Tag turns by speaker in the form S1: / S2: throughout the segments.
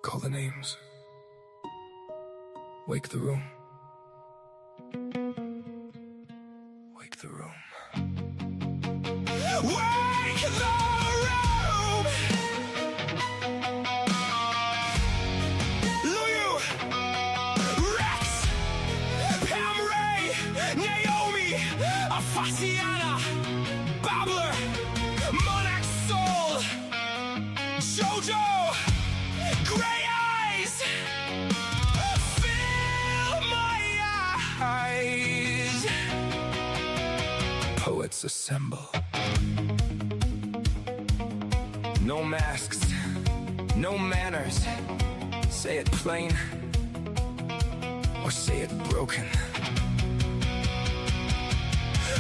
S1: Call the names. Wake the room. Wake the room. Wake the room! Luyu! Rex! Pam Ray! Naomi! Afasiana! Babbler! Monarch Soul! Jojo! Greyeyes! Fill my eyes! Poets assemble. No masks, no manners. Say it plain, or say it broken.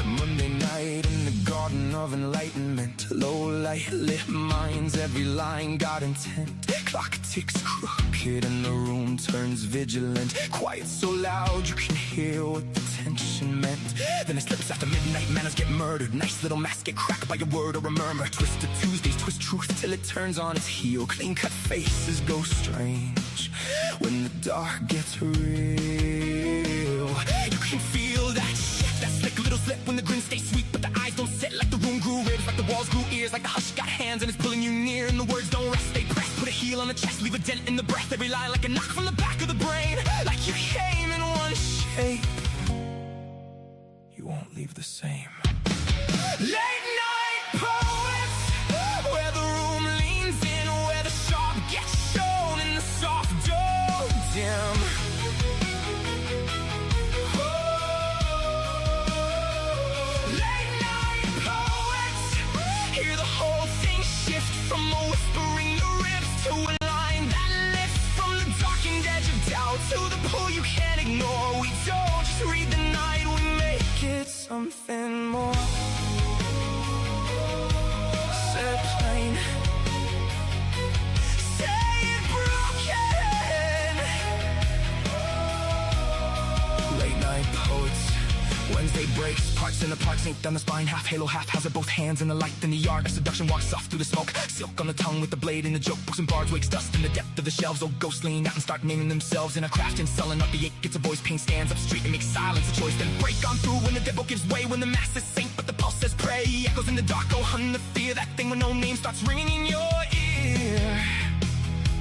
S1: Monday night in the garden of enlightenment. Low light lit minds, every line got intent. Clock ticks crooked and the room turns vigilant. Quiet so loud you can hear what the tension meant. Then it slips after midnight, manners get murdered. Nice little masks get cracked by a word or a murmur. Twisted Tuesdays twist truth till it turns on its heel. Clean cut faces go strange when the dark gets real. You can feel that shift, that slick little slip when the grin stays sweet, but the eyes don't sit. Like the room grew ribs, like the walls grew ears, like the hush got hands and it's pulling you near. And the words don't rest, they press. Put a heel on the chest, leave a dent in the breath. Every line like a knock from the back of the brain. Like you came in one shape, you won't leave the same. Late night poets, where the room leans in, where the sharp gets shown in the soft dome dim. Late night poets, hear the whole thing shift from a whispering the ribs to a line that lifts from the darkened edge of doubt to the pull you can't ignore. We don't just read the night, we make it something more. Say it plain, say it broken. Late night poets, Wednesday breaks, parts in the park, sink down the spine, half halo, half hazard, both hands in the light in the yard. A seduction walks soft through the smoke, silk on the tongue with the blade in the joke. Books and bards wakes dust in the depth of the shelves. Old ghosts lean out and start naming themselves in a craft and sullen up the ache. Gets a voice, pain stands up straight and makes silence a choice. Then break on through when the devil gives way, when the masses sink but the pulse says pray. Echoes in the dark, oh hun, the fear, that thing with no name starts ringing in your ear.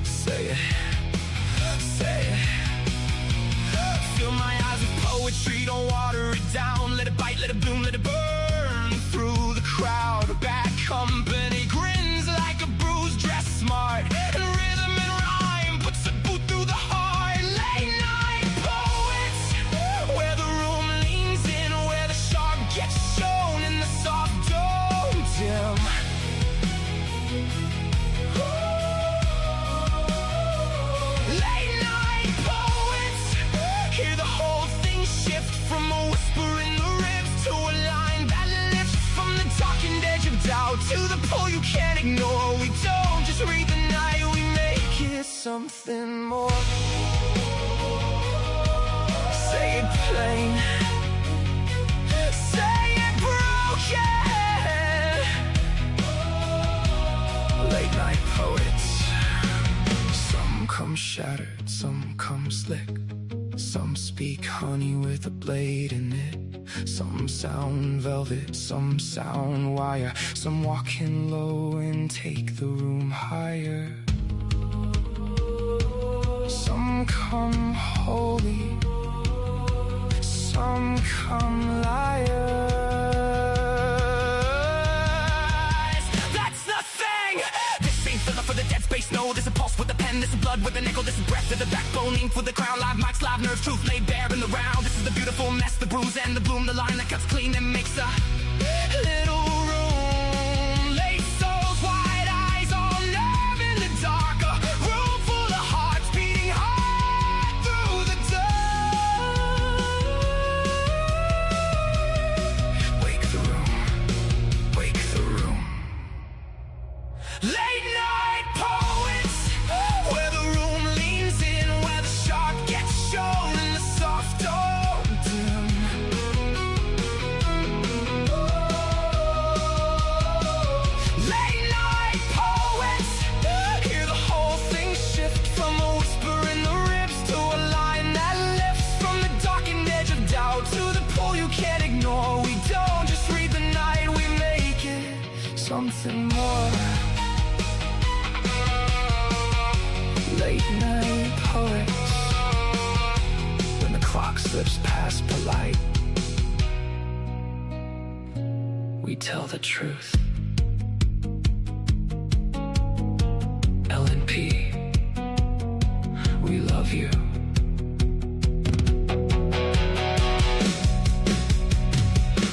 S1: Say it, say it. Fill my eyes with poetry, don't water it down. Let it bite, let it bloom, let it burn through the crowd. Bad company grins like a bruise, dressed smart, and rhythm and rhyme puts a boot through the heart. Late night poets, where the room leans in, where the sharp gets shown in the soft dome dim. Late night poets, hear the whole thing shift from a whisper in the ribs to a line that lifts from the darkened edge of doubt to the pull you can't ignore. We don't just read the night, we make it something more. Say it plain, say it broken. Late night poets, some come shattered, some come slick. Some speak honey with a blade in it. Some sound velvet, some sound wire. Some walk in low and take the room higher. Some come holy, some come liars. That's the thing! This ain't filler for the dead space, no. This is a pulse with a pen, this is blood with an echo, this is breath to the backbone, ink for the crown. Live mics, live nerve, truth laid bare in the round. This is the beautiful mess, the bruise and the bloom, the line that cuts clean and makes a little room. Late souls, wide eyes, all nerve in the dark. A room full of hearts beating hard through the dark. Wake the room, wake the room. Late night poets, where the room leans in, where the sharp gets shown in the soft dome dim. slips past polite. We tell the truth. LNP, we love you.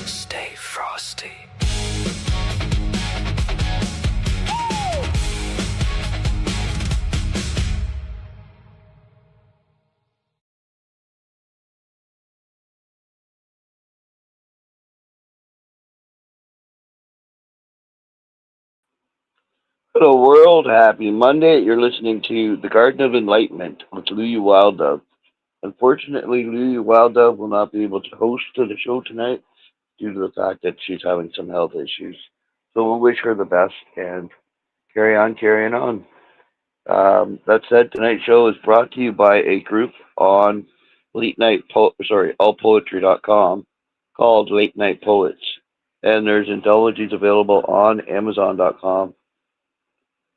S1: Stay frosty.
S2: Hello world, happy Monday. You're listening to The Garden of Enlightenment with Luyu Wild Dove. Unfortunately, Luyu Wild Dove will not be able to host the show tonight due to the fact that she's having some health issues. So we'll wish her the best and carry on carrying on. That said, tonight's show is brought to you by a group on allpoetry.com called Late Night Poets. And there's anthologies available on Amazon.com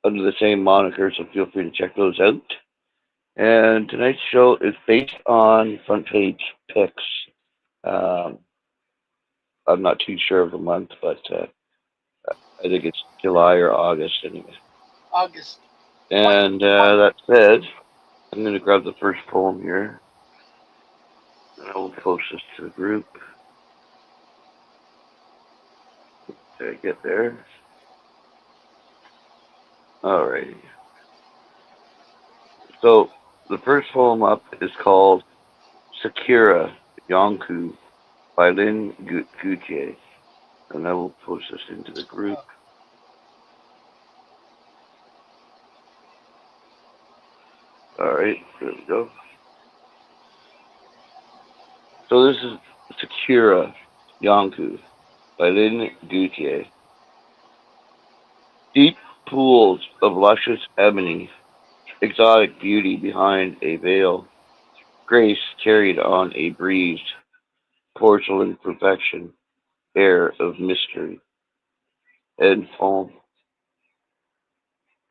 S2: under the same moniker, so feel free to check those out. And tonight's show is based on front page picks. Um, I'm not too sure of the month, but I think it's July or August anyway.
S3: August.
S2: And that said, I'm going to grab the first poem here, and I will post this to the group. Did I get there? Alrighty. So the first poem up is called Sakura Yonku by Lynn Gutier. And I will post this into the group. Alright, there we go. So this is Sakura Yonku by Lynn Gutier. Deep pools of luscious ebony, exotic beauty behind a veil, grace carried on a breeze, porcelain perfection, air of mystery. End poem.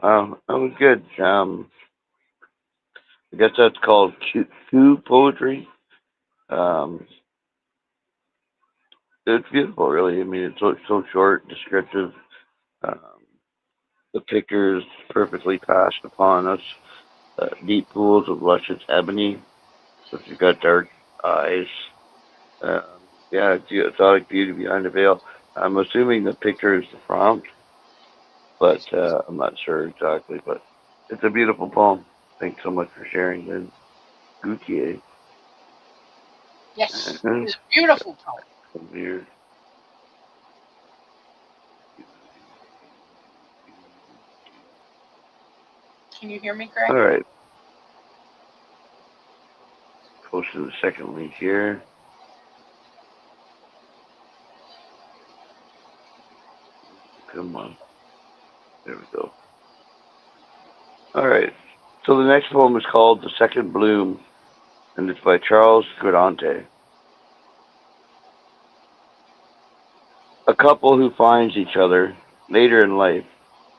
S2: That was good. I guess that's called Q poetry. It's beautiful, really. I mean, it's so short, descriptive. Um, the picture is perfectly passed upon us. Deep pools of luscious ebony. So you've got dark eyes. Um, yeah, exotic beauty behind the veil. I'm assuming the picture is the prompt, but I'm not sure exactly. But it's a beautiful poem. Thanks so much for sharing, Lynn Gutier.
S3: Yes,
S2: And
S3: it's a beautiful poem.
S2: weird.
S3: Can you hear me, Greg?
S2: All right. Posted the second link here. Come on. There we go. All right. So the next poem is called The Second Bloom, and it's by Charles Gradante. A couple who finds each other later in life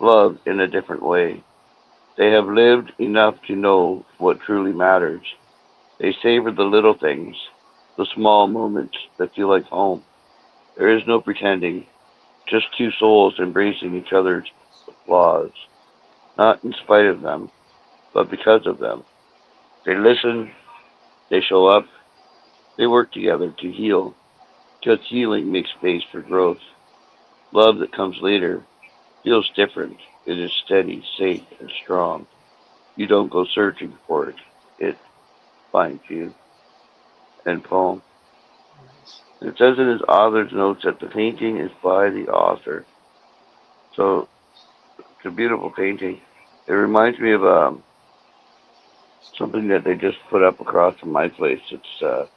S2: love in a different way. They have lived enough to know what truly matters. They savor the little things, the small moments that feel like home. There is no pretending, just two souls embracing each other's flaws, not in spite of them, but because of them. They listen, they show up, they work together to heal, because healing makes space for growth. Love that comes later feels different. It is steady, safe, and strong. You don't go searching for it. It finds you. End poem. It says in his author's notes that the painting is by the author. So it's a beautiful painting. It reminds me of something that they just put up across from my place. It's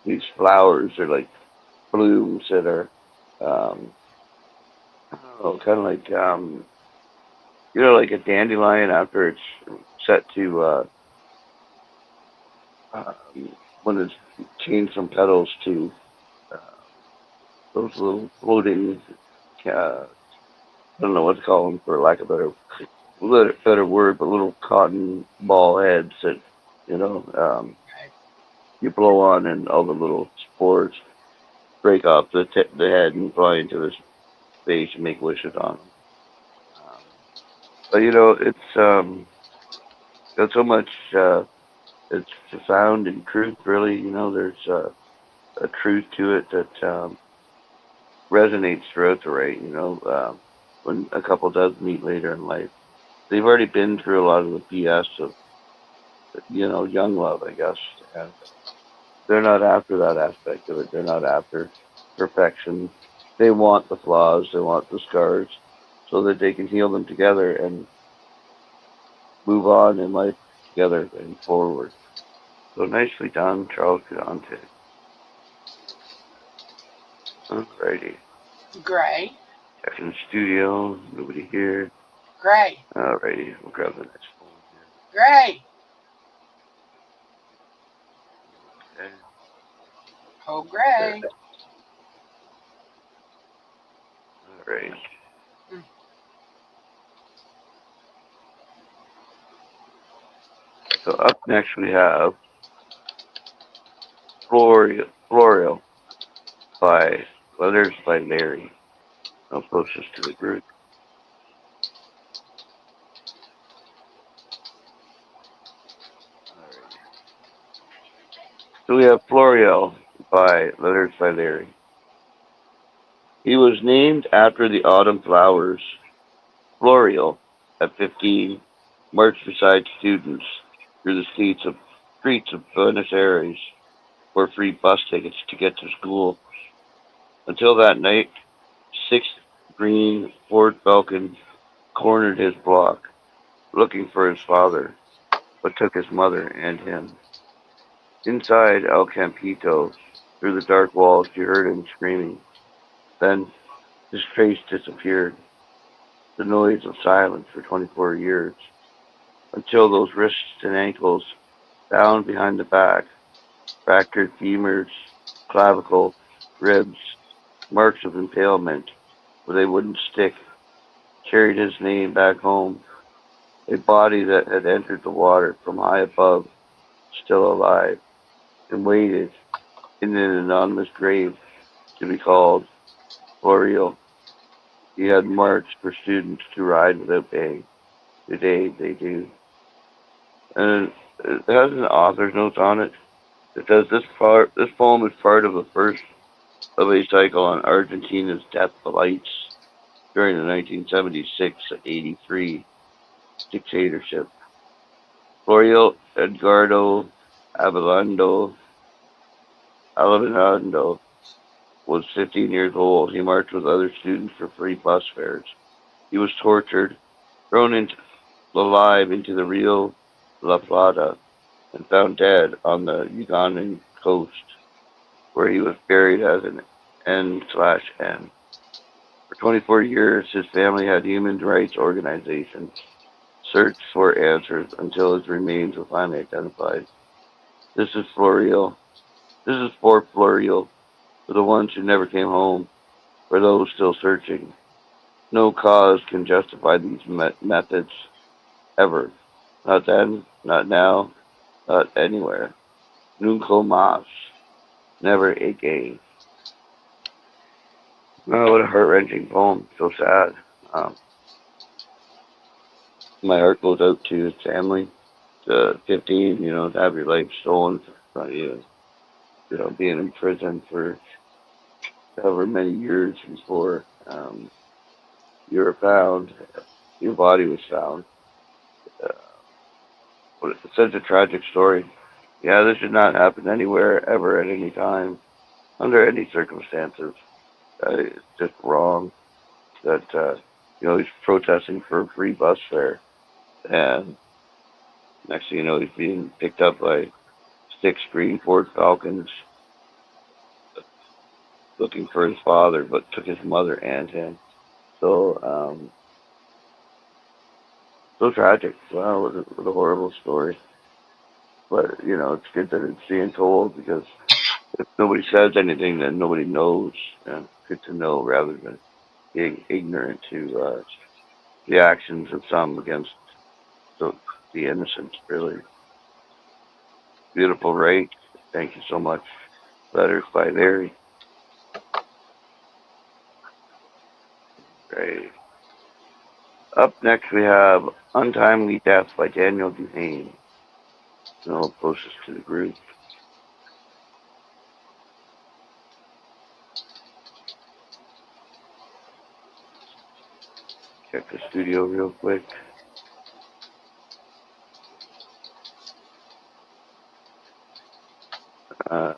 S2: these flowers are like blooms that are I don't know, kind of like like a dandelion after it's set to when it's changed from petals to uh, those little floating. I don't know what to call them for lack of a better word, but little cotton ball heads that you know.
S3: Right.
S2: You blow on, and all the little spores break off the head and fly into the space and make wishes on them. Um, but it's got so much. It's profound in truth, really. There's a truth to it that resonates throughout the rite. When a couple does meet later in life, they've already been through a lot of the BS of young love, I guess, and they're not after that aspect of it. They're not after perfection. They want the flaws. They want the scars, so that they can heal them together and move on in life together and forward. So nicely done, Charles Gante. Alrighty.
S3: Gray.
S2: Checking the studio. Nobody here.
S3: Gray.
S2: Alrighty. We'll grab the next phone
S3: Gray.
S2: here. Okay.
S3: Oh, Gray.
S2: Alright.
S3: Mm.
S2: So up next we have Florio by Letters by Larry. I'll post this to the group. Alrighty. So we have Florio by Letters by Larry. He was named after the autumn flowers. Florio, at 15, marched beside students through the streets of Buenos Aires for free bus tickets to get to school. Until that night, six green Ford Falcons cornered his block, looking for his father, but took his mother and him. Inside El Campito, through the dark walls, she heard him screaming. Then his face disappeared. The noise of silence for 24 years, until those wrists and ankles, bound behind the back, fractured femurs, clavicle, ribs, marks of impalement where they wouldn't stick, carried his name back home. A body that had entered the water from high above, still alive, and waited in an anonymous grave to be called Florio. He had marched for students to ride without pay. Today they do. And it has an author's notes on it. It says this poem is part of the first of a cycle on Argentina's death flights during the 1976-83 dictatorship. Florio Edgardo Avelando Avelando was 15 years old. He marched with other students for free bus fares. He was tortured, thrown alive into the Rio La Plata, and found dead on the Ugandan coast, where he was buried as an N/N. For 24 years, his family had human rights organizations search for answers until his remains were finally identified. This is Florio. This is for Florio, for the ones who never came home, for those still searching. No cause can justify these methods ever. Not then, not now, not anywhere. Nunca más. Never again. Oh, what a heart-wrenching poem. So sad. Um, my heart goes out to his family. To 15, to have your life stolen from you. Being in prison for however many years before you were found, your body was found. Uh, but it's such a tragic story. Yeah, this should not happen anywhere, ever, at any time, under any circumstances. It's just wrong that, he's protesting for a free bus fare. And next thing you know, he's being picked up by six green Ford Falcons looking for his father, but took his mother and him. So, so tragic. Wow, what a horrible story. But, it's good that it's being told because if nobody says anything, then nobody knows. And it's good to know rather than being ignorant to the actions of some against the, the innocent, really. Beautiful, right? Thank you so much. Letters by Larry. Great. Up next we have Untimely Death by Daniel Duhane. And I'll post this to the group. Check the studio real quick. Uh,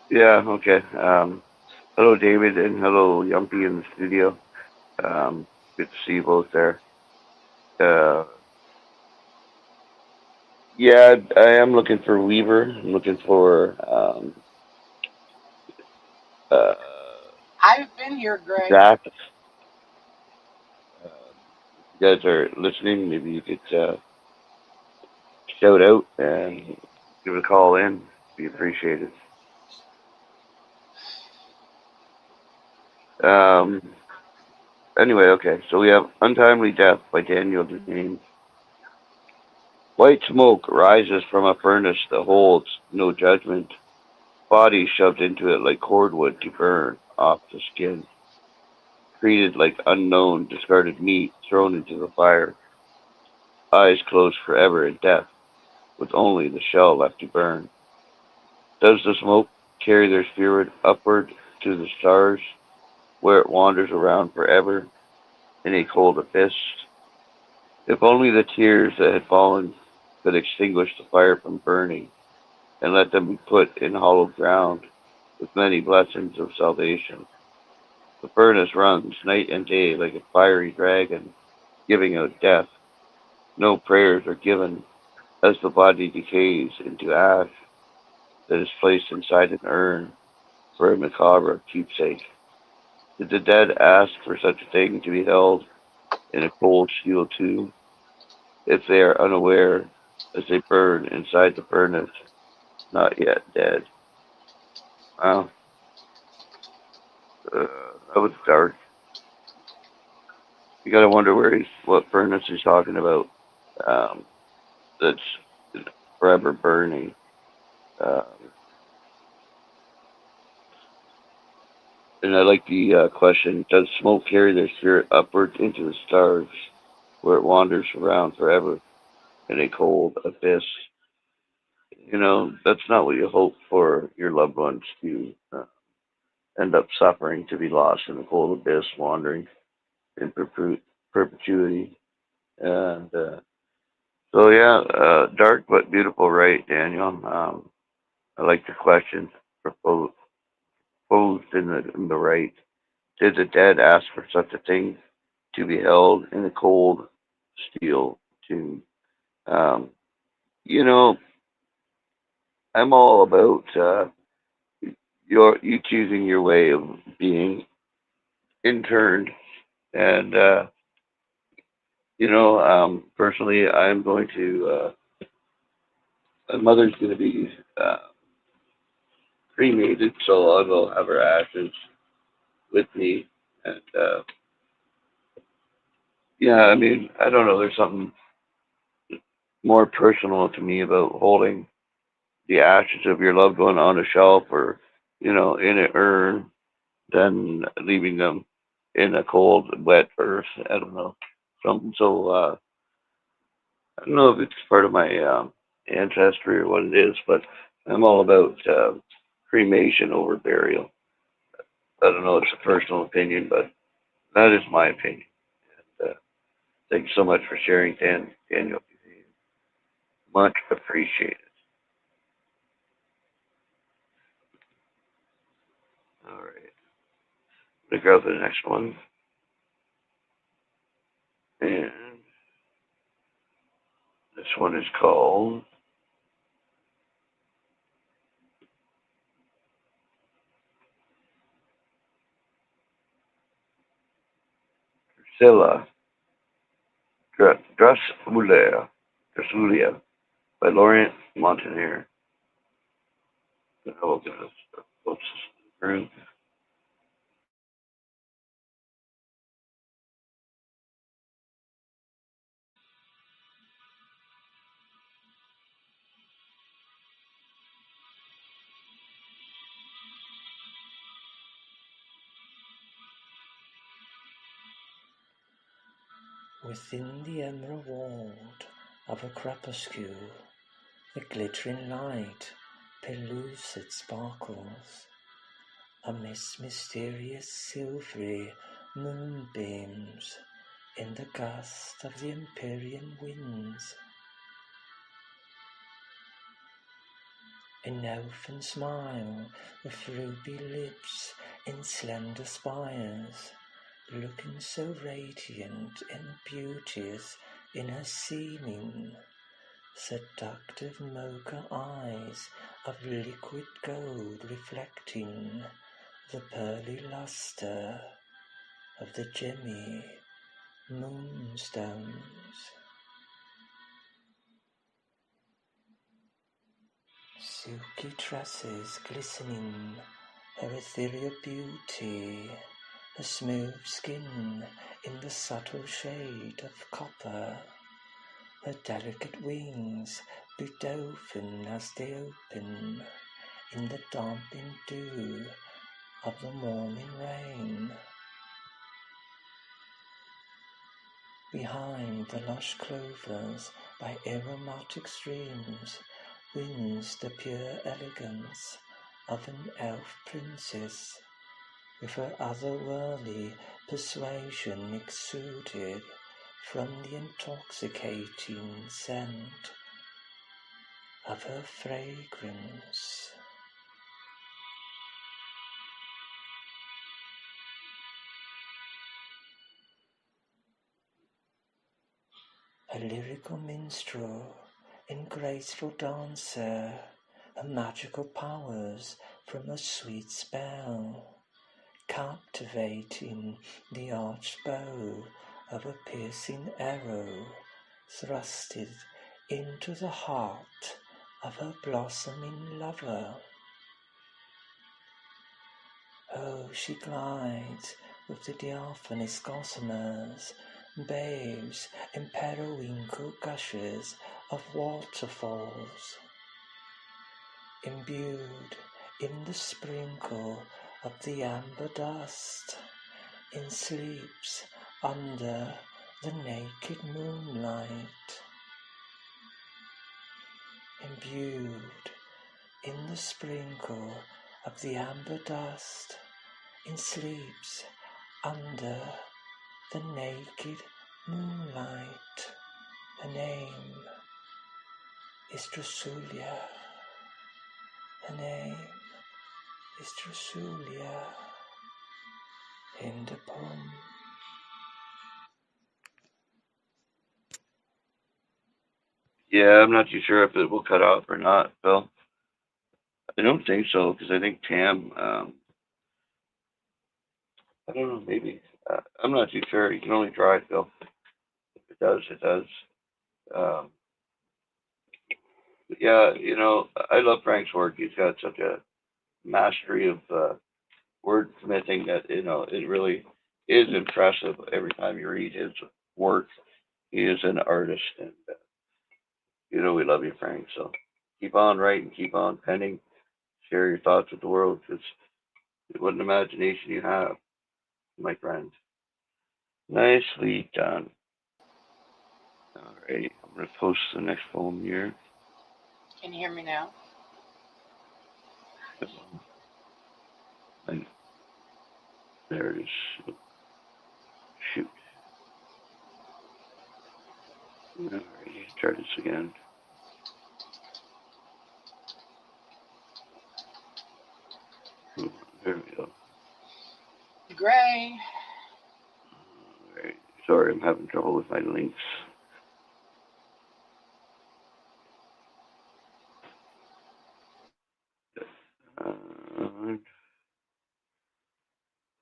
S2: yeah, okay. Hello, David, and hello, Yumpy in the studio. Good to see you both there. Uh, yeah, I am looking for Weaver. I'm looking for uh,
S3: I've been here, Gray.
S2: Zach. If you guys are listening, maybe you could shout out and give a call in. Be appreciated. Um, anyway, okay, so we have Untimely Death by Daniel Dean. White smoke rises from a furnace that holds no judgment. Bodies shoved into it like cordwood to burn off the skin. Treated like unknown, discarded meat thrown into the fire. Eyes closed forever in death, with only the shell left to burn. Does the smoke carry their spirit upward to the stars, where it wanders around forever in a cold abyss? If only the tears that had fallen could extinguish the fire from burning, and let them be put in hollow ground with many blessings of salvation. The furnace runs night and day like a fiery dragon, giving out death. No prayers are given as the body decays into ash that is placed inside an urn for a macabre keepsake. Did the dead ask for such a thing to be held in a cold steel tomb, if they are unaware as they burn inside the furnace, not yet dead? Wow, that was dark. You gotta wonder what furnace he's talking about. Um, that's forever burning. Um, and I like the question: does smoke carry their spirit upward into the stars, where it wanders around forever in a cold abyss? That's not what you hope for your loved ones to end up suffering, to be lost in the cold abyss, wandering in perpetuity. And so, yeah, dark but beautiful, right, Daniel? I like the question posed in the right. Did the dead ask for such a thing to be held in a cold steel tomb? Um, you know, I'm all about you choosing your way of being interned, and personally, I'm going to. My mother's going to be cremated, so I will have her ashes with me, and yeah, I mean, I don't know. There's something more personal to me about holding the ashes of your loved one on a shelf or, in an urn than leaving them in a cold, wet earth. I don't know. Something so, I don't know if it's part of my ancestry or what it is, but I'm all about cremation over burial. I don't know, it's a personal opinion, but that is my opinion. And, thank you so much for sharing, Daniel. Much appreciated. All right. I'm going to go to the next one. And this one is called Drusilla, Drusilla, Drusilla by Laurent Montagnier. I will get this through.
S4: Within the emerald of a crepuscule, the glittering light pellucid sparkles amidst mysterious silvery moonbeams in the gust of the Empyrean winds. An elfin smile with ruby lips in slender spires, looking so radiant and beauteous in her seeming, seductive mocha eyes of liquid gold reflecting the pearly luster of the gemmy moonstones. Silky tresses glistening, her ethereal beauty, her smooth skin in the subtle shade of copper, her delicate wings bedolphin as they open in the damping dew of the morning rain. Behind the lush clovers by aromatic streams wins the pure elegance of an elf princess, with her otherworldly persuasion exuded from the intoxicating scent of her fragrance. A lyrical minstrel and graceful dancer, her magical powers from a sweet spell, captivating the arched bow of a piercing arrow thrusted into the heart of her blossoming lover. Oh, she glides with the diaphanous gossamers, bathes in periwinkle gushes of waterfalls, imbued in the sprinkle of the amber dust, and sleeps under the naked moonlight, imbued in the sprinkle of the amber dust, and sleeps under the naked moonlight. Her name is Drasulia. Her name is Drasulia in the poem.
S2: Yeah, I'm not too sure if it will cut off or not, Phil. I don't think so, because I think Tam, I don't know, maybe. I'm not too sure. You can only try, Phil. If it does, it does. Um, but yeah, I love Frank's work. He's got such a mastery of wordsmithing that, it really is impressive every time you read his work. He is an artist, and, we love you, Frank. So keep on writing, keep on penning, share your thoughts with the world, because what an imagination you have, my friend. Nicely done. Alrighty, I'm going to post the next poem here.
S3: Can you hear me now?
S2: And there it is. Shoot. Alrighty, try this again. There we go.
S3: Gray.
S2: Alright. Sorry, I'm having trouble with my links.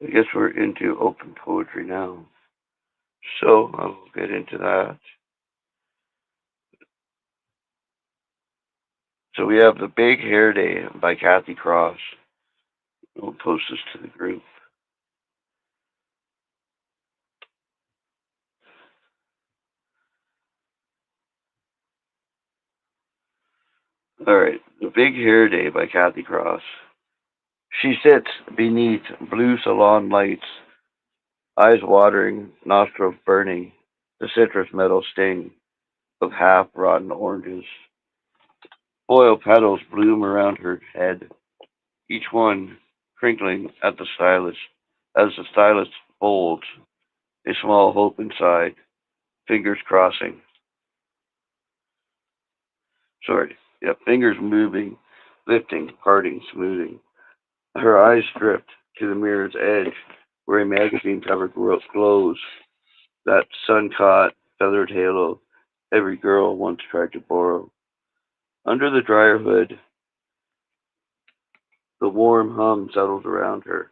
S2: I guess we're into open poetry now. So I'll get into that. So we have The Big Hair Day by Kathy Cross. We'll post this to the group. Alright, The Big Hair Day by Kathy Cross. She sits beneath blue salon lights, eyes watering, nostrils burning, the citrus metal sting of half-rotten oranges. Foil petals bloom around her head, each one crinkling at the stylus as the stylus folds a small hope inside, fingers crossing. Sorry, yeah, fingers moving, lifting, parting, smoothing. Her eyes drift to the mirror's edge, where a magazine cover glows, that sun-caught, feathered halo every girl once tried to borrow. Under the dryer hood, the warm hum settles around her.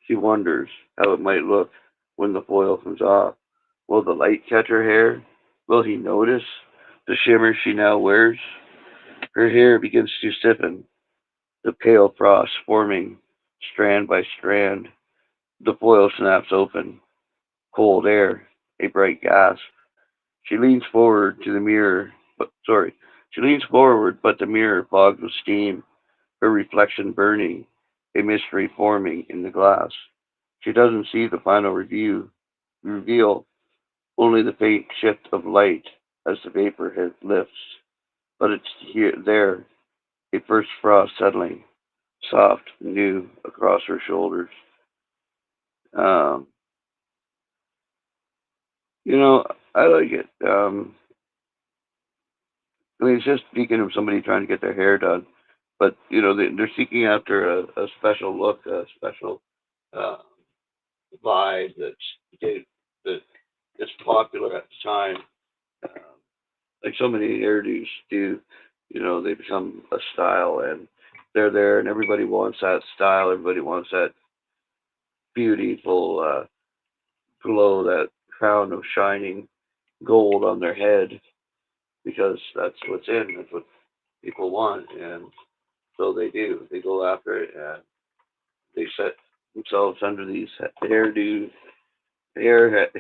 S2: She wonders how it might look when the foil comes off. Will the light catch her hair? Will he notice the shimmer she now wears? Her hair begins to stiffen, the pale frost forming strand by strand. The foil snaps open. Cold air, a bright gasp. She leans forward to the mirror, but sorry, she leans forward, but the mirror fogged with steam, her reflection burning, a mystery forming in the glass. She doesn't see the final reveal, only the faint shift of light as the vapor lifts. But it's here, there, a first frost settling, soft, new, across her shoulders. Um, you know, I like it. I mean, it's just speaking of somebody trying to get their hair done, but they're seeking after a special look, a special uh, vibe that is popular at the time. Um, like so many hairdos do, they become a style and they're there, and everybody wants that style. Everybody wants that beautiful glow, that crown of shining gold on their head, because that's what's in. That's what people want, and so they do. They go after it, and they set themselves under these hairdo hair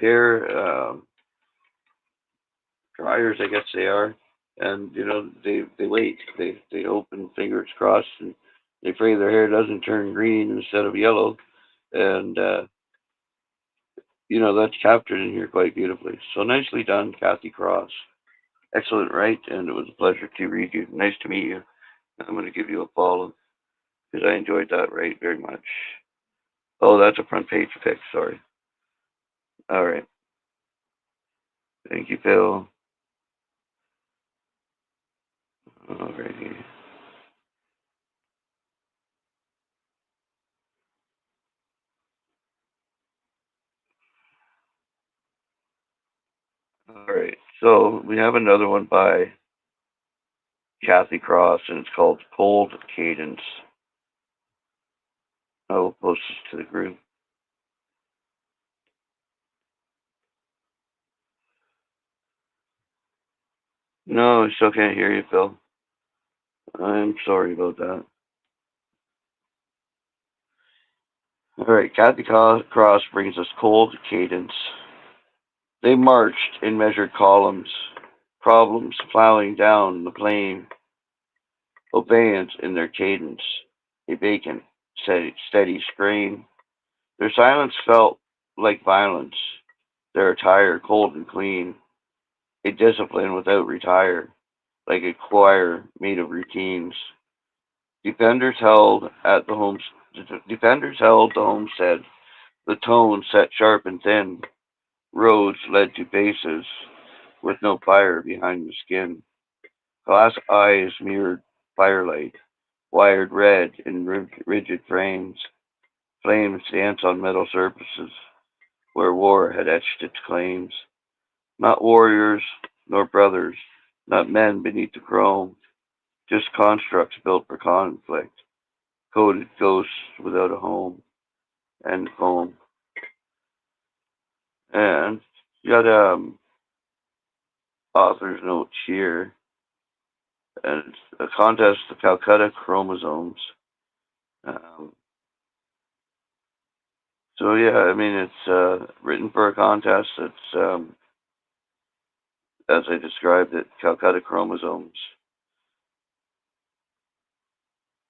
S2: dryers, I guess they are. And they wait. They open, fingers crossed, and they pray their hair doesn't turn green instead of yellow. And that's captured in here quite beautifully. So nicely done, Kathy Cross. Excellent, right? And it was a pleasure to read you. Nice to meet you. I'm going to give you a follow because I enjoyed that right very much. Oh, that's a front page pic. Sorry. All right. Thank you, Phil. Alrighty. All right. So we have another one by Kathy Cross, and it's called Cold Cadence. I will post this to the group. No, I still can't hear you, Phil. I'm sorry about that. All right. Kathy Cross brings us Cold Cadence. They marched in measured columns, problems plowing down the plain, obeyance in their cadence, a vacant, steady strain. Their silence felt like violence, their attire cold and clean, a discipline without retire, like a choir made of routines. Defenders held at the home. Defenders held the homestead. The tone set sharp and thin. Roads led to faces with no fire behind the skin. Glass eyes mirrored firelight, wired red in rigid frames. Flames dance on metal surfaces where war had etched its claims. Not warriors, nor brothers, not men beneath the chrome, just constructs built for conflict, coded ghosts without a home and home. And you got author's note here, and it's a contest of Calcutta chromosomes. Um, so yeah, I mean it's written for a contest. It's as I described it, Calcutta chromosomes.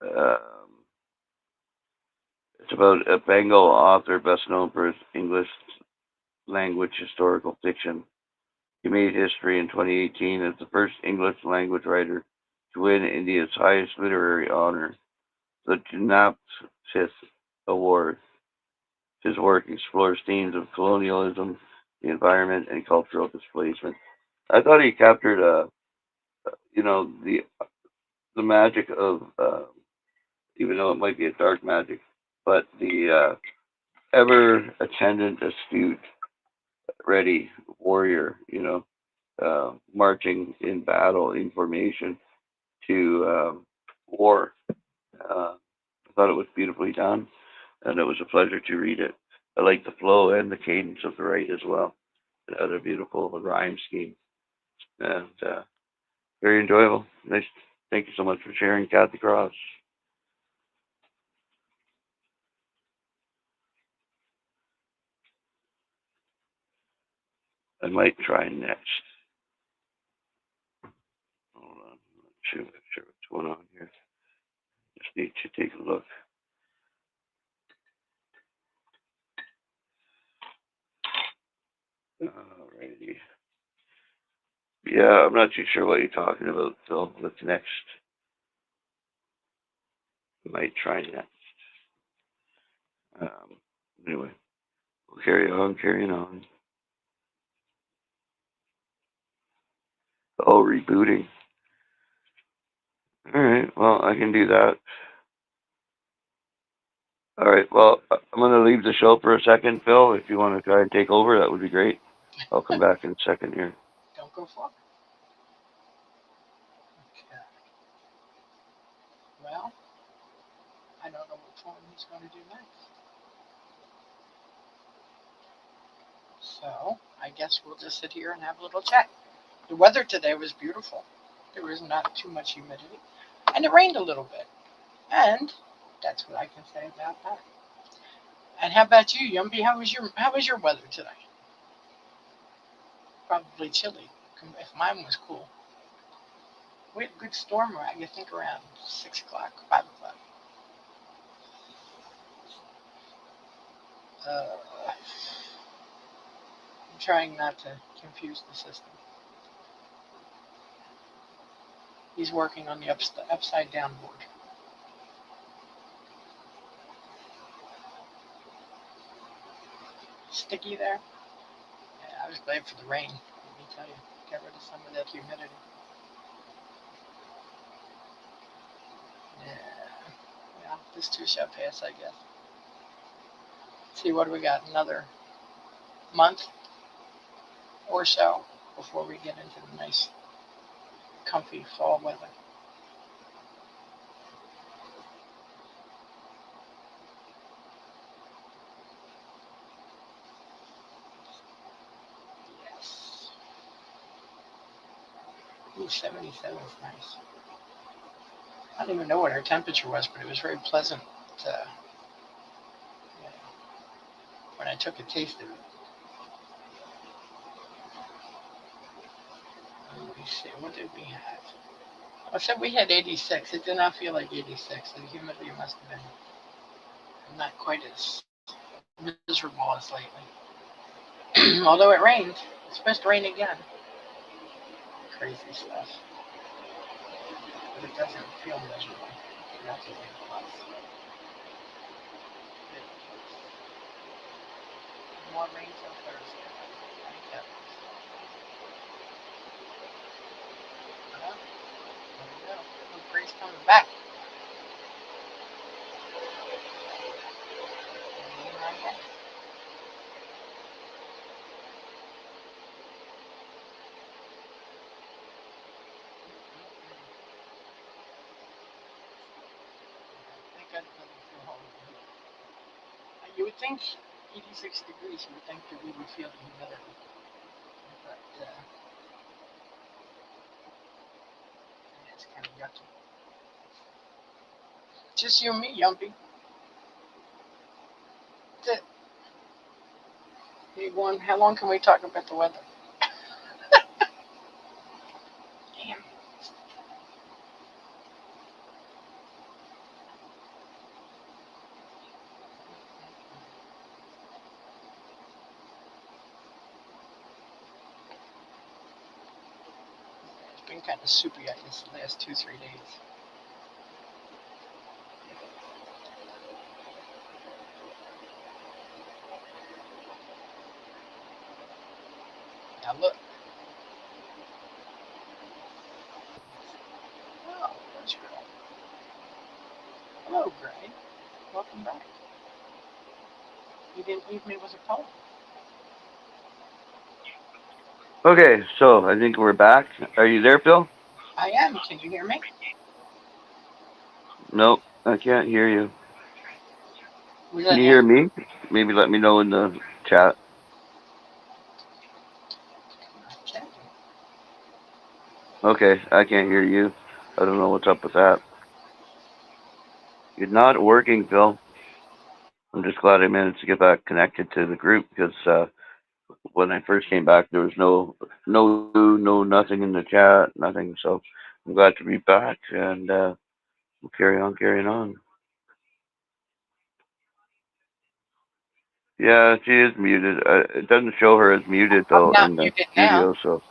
S2: Um, it's about a Bengal author best known for his English language historical fiction. He made history in 2018 as the first English language writer to win India's highest literary honor, the Jnapthis Award. His work explores themes of colonialism, the environment, and cultural displacement. I thought he captured, the magic of, even though it might be a dark magic, but the ever attendant, astute, ready warrior, marching in battle, in formation to war. I thought it was beautifully done, and it was a pleasure to read it. I like the flow and the cadence of the write as well. It had a beautiful rhyme scheme, and very enjoyable. Nice. Thank you so much for sharing, Kathy Cross. I might try next. Hold on. I'm not sure what's going on here. Just need to take a look. Alrighty. Yeah, I'm not too sure what you're talking about, Phil. What's next? I might try next. Um, anyway, we'll carrying on. Oh, rebooting. Alright, well, I can do that. Alright, well, I'm going to leave the show for a second, Phil. If you want to try and take over, that would be great. I'll come back in a second here.
S3: Don't go far. Okay. Well, I don't know what poem he's going to do next. So, I guess we'll just sit here and have a little chat. The weather today was beautiful. There was not too much humidity. And it rained a little bit. And that's what I can say about that. And how about you, Yumpy? How was your weather today? Probably chilly. If mine was cool. We had a good storm, I think, around 6 o'clock, 5 o'clock. I'm trying not to confuse the system. He's working on the upside down board. Sticky there? Yeah, I was glad for the rain, let me tell you. Get rid of some of that humidity. Yeah. Well, this too shall pass, I guess. See, what do we got? Another month or so before we get into the nice, comfy fall weather. Yes. Ooh, 77 is nice. I don't even know what our temperature was, but it was very pleasant you know, when I took a taste of it. Let me see, what did we have? I said we had 86. It did not feel like 86. The humidity must have been not quite as miserable as lately. Although it rained. It's supposed to rain again. Crazy stuff. But it doesn't feel miserable. That's a big plus. Big plus. More rain till Thursday. Thank heavens. Well, there we go. Look, Grace coming back. Thank God it doesn't feel hot. You would think 86 degrees, you would think that we would feel the humidity. But it's kind of yucky. Just you and me, Yumpy. That's it. Hey, one, how long can we talk about the weather? Damn. been kind of soupy, I guess, the last 2, 3 days. Now look. Oh, there's Gray. Hello, Gray. Welcome back. You didn't leave me with a poem.
S2: Okay, so I think we're back. Are you there, Phil?
S3: I am. Can you hear me?
S2: Nope, I can't hear you.
S3: Was
S2: Can
S3: that
S2: you hear
S3: me?
S2: me? Maybe let me know in the chat.
S3: Okay.
S2: Okay, I can't hear you. I don't know what's up with that. You're not working, Phil. I'm just glad I managed to get back connected to the group because when I first came back, there was no nothing in the chat, nothing. So I'm glad to be back, and we'll carry on carrying on. Yeah, she is muted. It doesn't show her as muted
S3: I'm
S2: though
S3: not
S2: in the
S3: muted now.
S2: studio,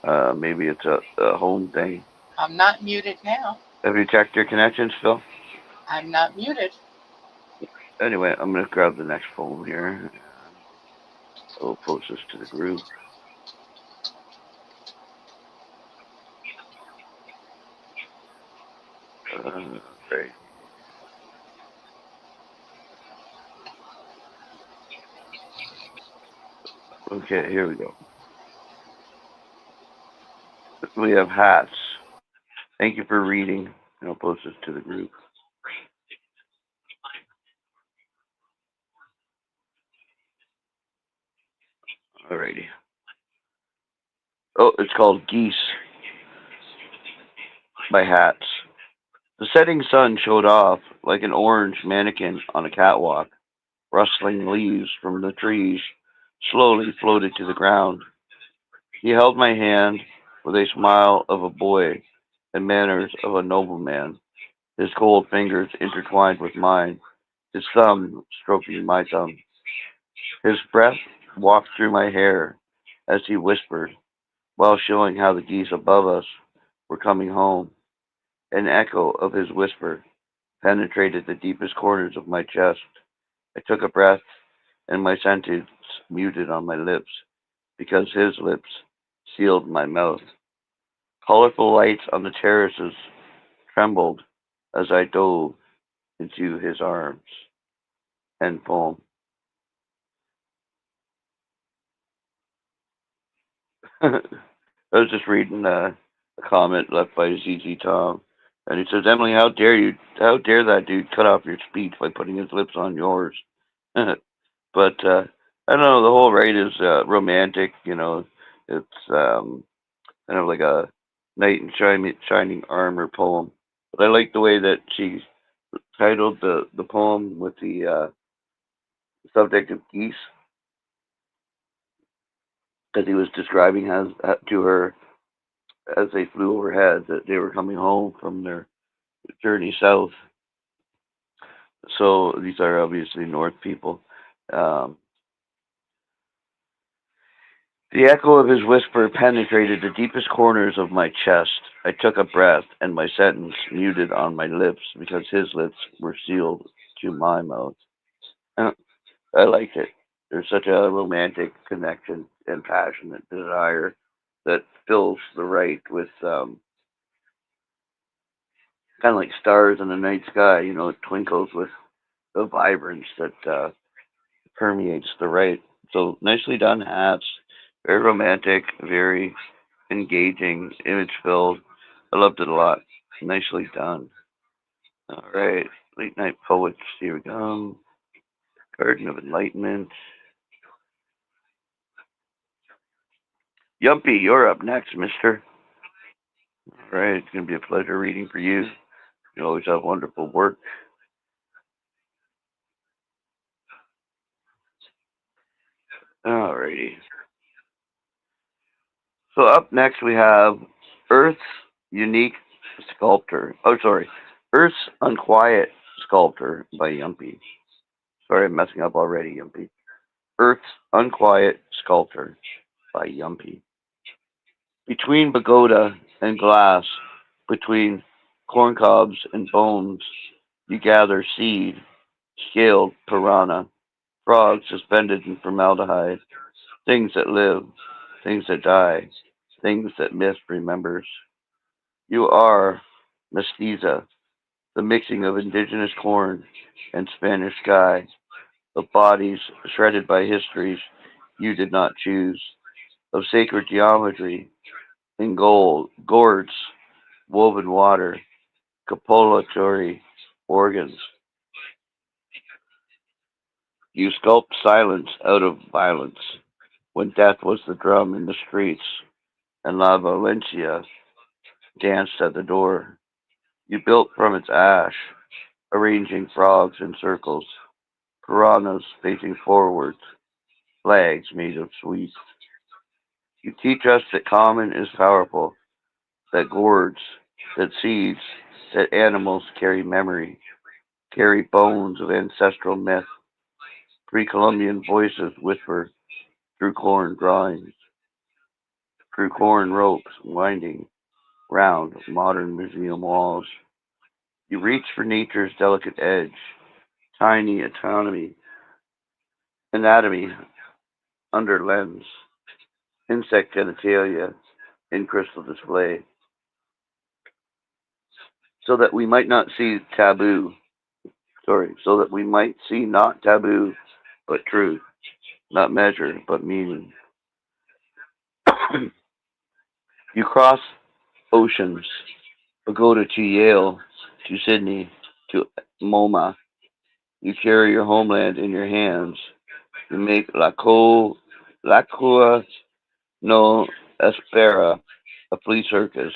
S2: so maybe it's a home thing.
S3: I'm not muted now.
S2: Have you checked your connections, Phil?
S3: I'm not muted.
S2: Anyway, I'm gonna grab the next poem here. I'll post this to the group. Okay. Okay, here we go. We have hats. Thank you for reading. And I'll post this to the group. Alrighty. Oh, it's called Geese by Hats. The setting sun showed off like an orange mannequin on a catwalk. Rustling leaves from the trees slowly floated to the ground. He held my hand with a smile of a boy and manners of a nobleman, his cold fingers intertwined with mine, his thumb stroking my thumb. His breath walked through my hair as he whispered, while showing how the geese above us were coming home. An echo of his whisper penetrated the deepest corners of my chest. I took a breath, and my sentence muted on my lips, because his lips sealed my mouth. Colorful lights on the terraces trembled as I dove into his arms. End poem. I was just reading a comment left by ZZ Tom, and he says, "Emily, how dare you? How dare that dude cut off your speech by putting his lips on yours?" But I don't know. The whole right is romantic. You know, it's kind of like a knight in shining armor poem. But I like the way that she titled the poem with the subject of geese, because he was describing as to her as they flew overhead that they were coming home from their journey south. So these are obviously North people. Um, the echo of his whisper penetrated the deepest corners of my chest. I took a breath, and my sentence muted on my lips because his lips were sealed to my mouth. I liked it. There's such a romantic connection and passionate desire that fills the right with kind of like stars in the night sky. You know, it twinkles with the vibrance that permeates the right. So nicely done, hats. Very romantic, very engaging, image filled. I loved it a lot. Nicely done. All right, late night poets. Here we go. Garden of Enlightenment. Yumpy, you're up next, mister. All right, it's going to be a pleasure reading for you. You always have wonderful work. All righty. So up next we have Earth's Unique Sculptor. Oh, sorry. Earth's Unquiet Sculptor by Yumpy. Sorry, I'm messing up already, Yumpy. Earth's Unquiet Sculptor by Yumpy. Between pagoda and glass. Between corn cobs and bones, you gather seed, scaled piranha, frogs suspended in formaldehyde, things that live, things that die, things that myth remembers. You are mestiza, the mixing of indigenous corn and Spanish sky, of bodies shredded by histories you did not choose, of sacred geometry in gold, gourds, woven water, copulatory organs. You sculpt silence out of violence, when death was the drum in the streets, and La Valencia danced at the door. You built from its ash, arranging frogs in circles, piranhas facing forwards, flags made of sweets. You teach us that common is powerful, that gourds, that seeds, that animals carry memory, carry bones of ancestral myth. Pre-Columbian voices whisper through corn drawings, through corn ropes winding round modern museum walls. You reach for nature's delicate edge, tiny anatomy under lens, insect genitalia in crystal display, so that we might not see taboo, so that we might see not taboo, but truth, not measure, but meaning. You cross oceans, Pagoda to Yale, to Sydney, to MoMA. You carry your homeland in your hands. You make La Cua no Espera, a flea circus,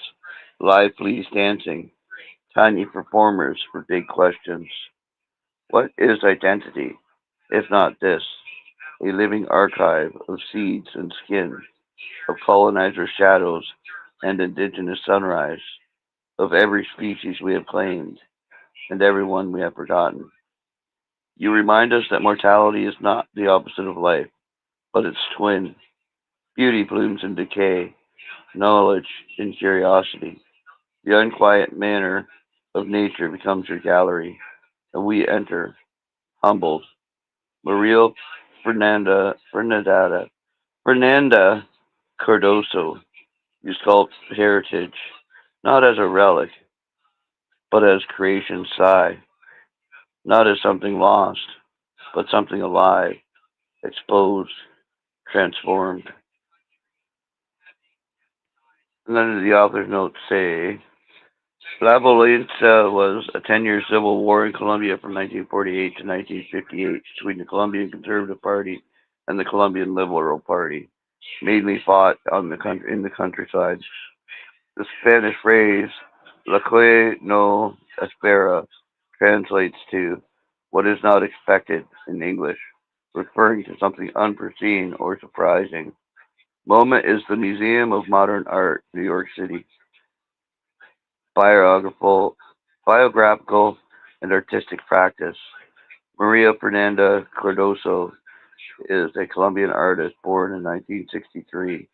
S2: live fleas dancing, tiny performers for big questions. What is identity, if not this? A living archive of seeds and skin, of colonizer shadows and indigenous sunrise, of every species we have claimed and everyone we have forgotten. You remind us that mortality is not the opposite of life, but its twin. Beauty blooms in decay, knowledge in curiosity. The unquiet manner of nature becomes your gallery, and we enter, humbled. Maria Fernanda Cardoso, you sculpt heritage, not as a relic, but as creation's sigh, not as something lost, but something alive, exposed, transformed. And then the author's notes say, La Violencia was a 10-year civil war in Colombia from 1948 to 1958 between the Colombian Conservative Party and the Colombian Liberal Party, mainly fought in the countryside. The Spanish phrase "La que no espera" translates to "what is not expected" in English, referring to something unforeseen or surprising. MoMA is the Museum of Modern Art, New York City, biographical, biographical and artistic practice. Maria Fernanda Cardoso is a Colombian artist born in 1963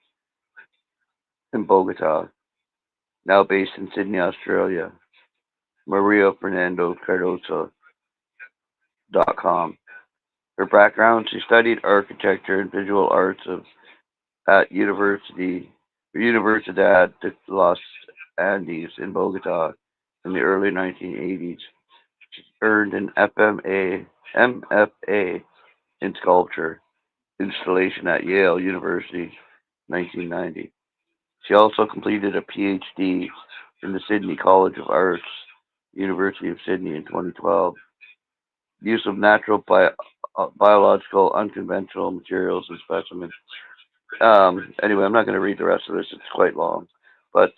S2: in Bogota, now based in Sydney, Australia. MariaFernandoCardoso.com. Her background, she studied architecture and visual arts at Universidad de los Andes in Bogota in the early 1980s. She earned an MFA in sculpture installation at Yale University 1990. She also completed a PhD in the Sydney College of Arts, University of Sydney in 2012. Use of biological, unconventional materials and specimens. Anyway, I'm not going to read the rest of this. It's quite long, but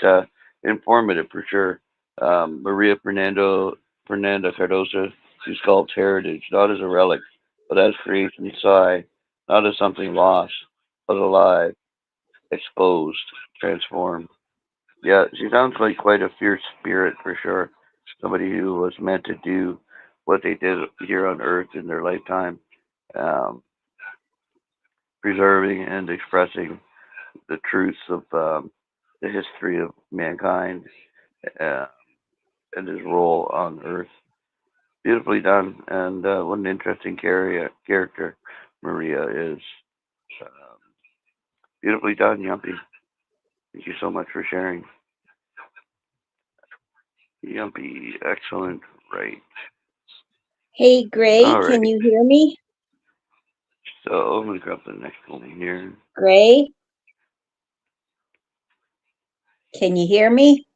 S2: informative for sure. Fernanda Cardoso, who sculpts heritage, not as a relic, but as creation's sigh, not as something lost, but alive, exposed, transformed. Yeah, she sounds like quite a fierce spirit for sure. Somebody who was meant to do what they did here on Earth in their lifetime, um, preserving and expressing the truths of the history of mankind uh, and his role on Earth. Beautifully done, and what an interesting character Maria is. Um, beautifully done, Yumpy. Thank you so much for sharing. Yumpy, excellent, right.
S5: Hey, Gray,
S2: All
S5: can
S2: right,
S5: you hear me?
S2: so I'm going to grab the next one here.
S5: Gray, can you hear me?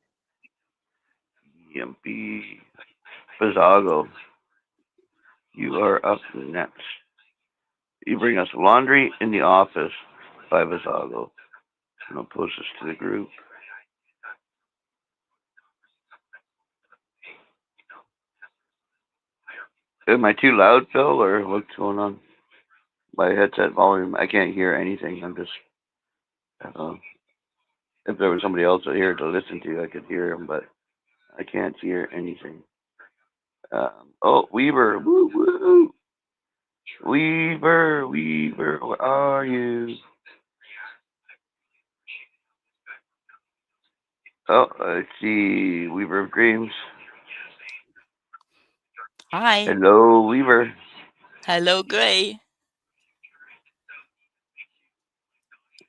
S2: Yumpy, Bizago, you are up next. You bring us Laundry in the Office by Bizago. And I'll post this to the group. Am I too loud, Phil, or what's going on? My headset volume, I can't hear anything. I'm just, uh, if there was somebody else here to listen to, I could hear him, but I can't hear anything. Oh, Weaver, woo woo, Weaver, Weaver, where are you? Oh, I see Weaver of Dreams.
S6: Hi.
S2: Hello, Weaver.
S6: Hello, Gray.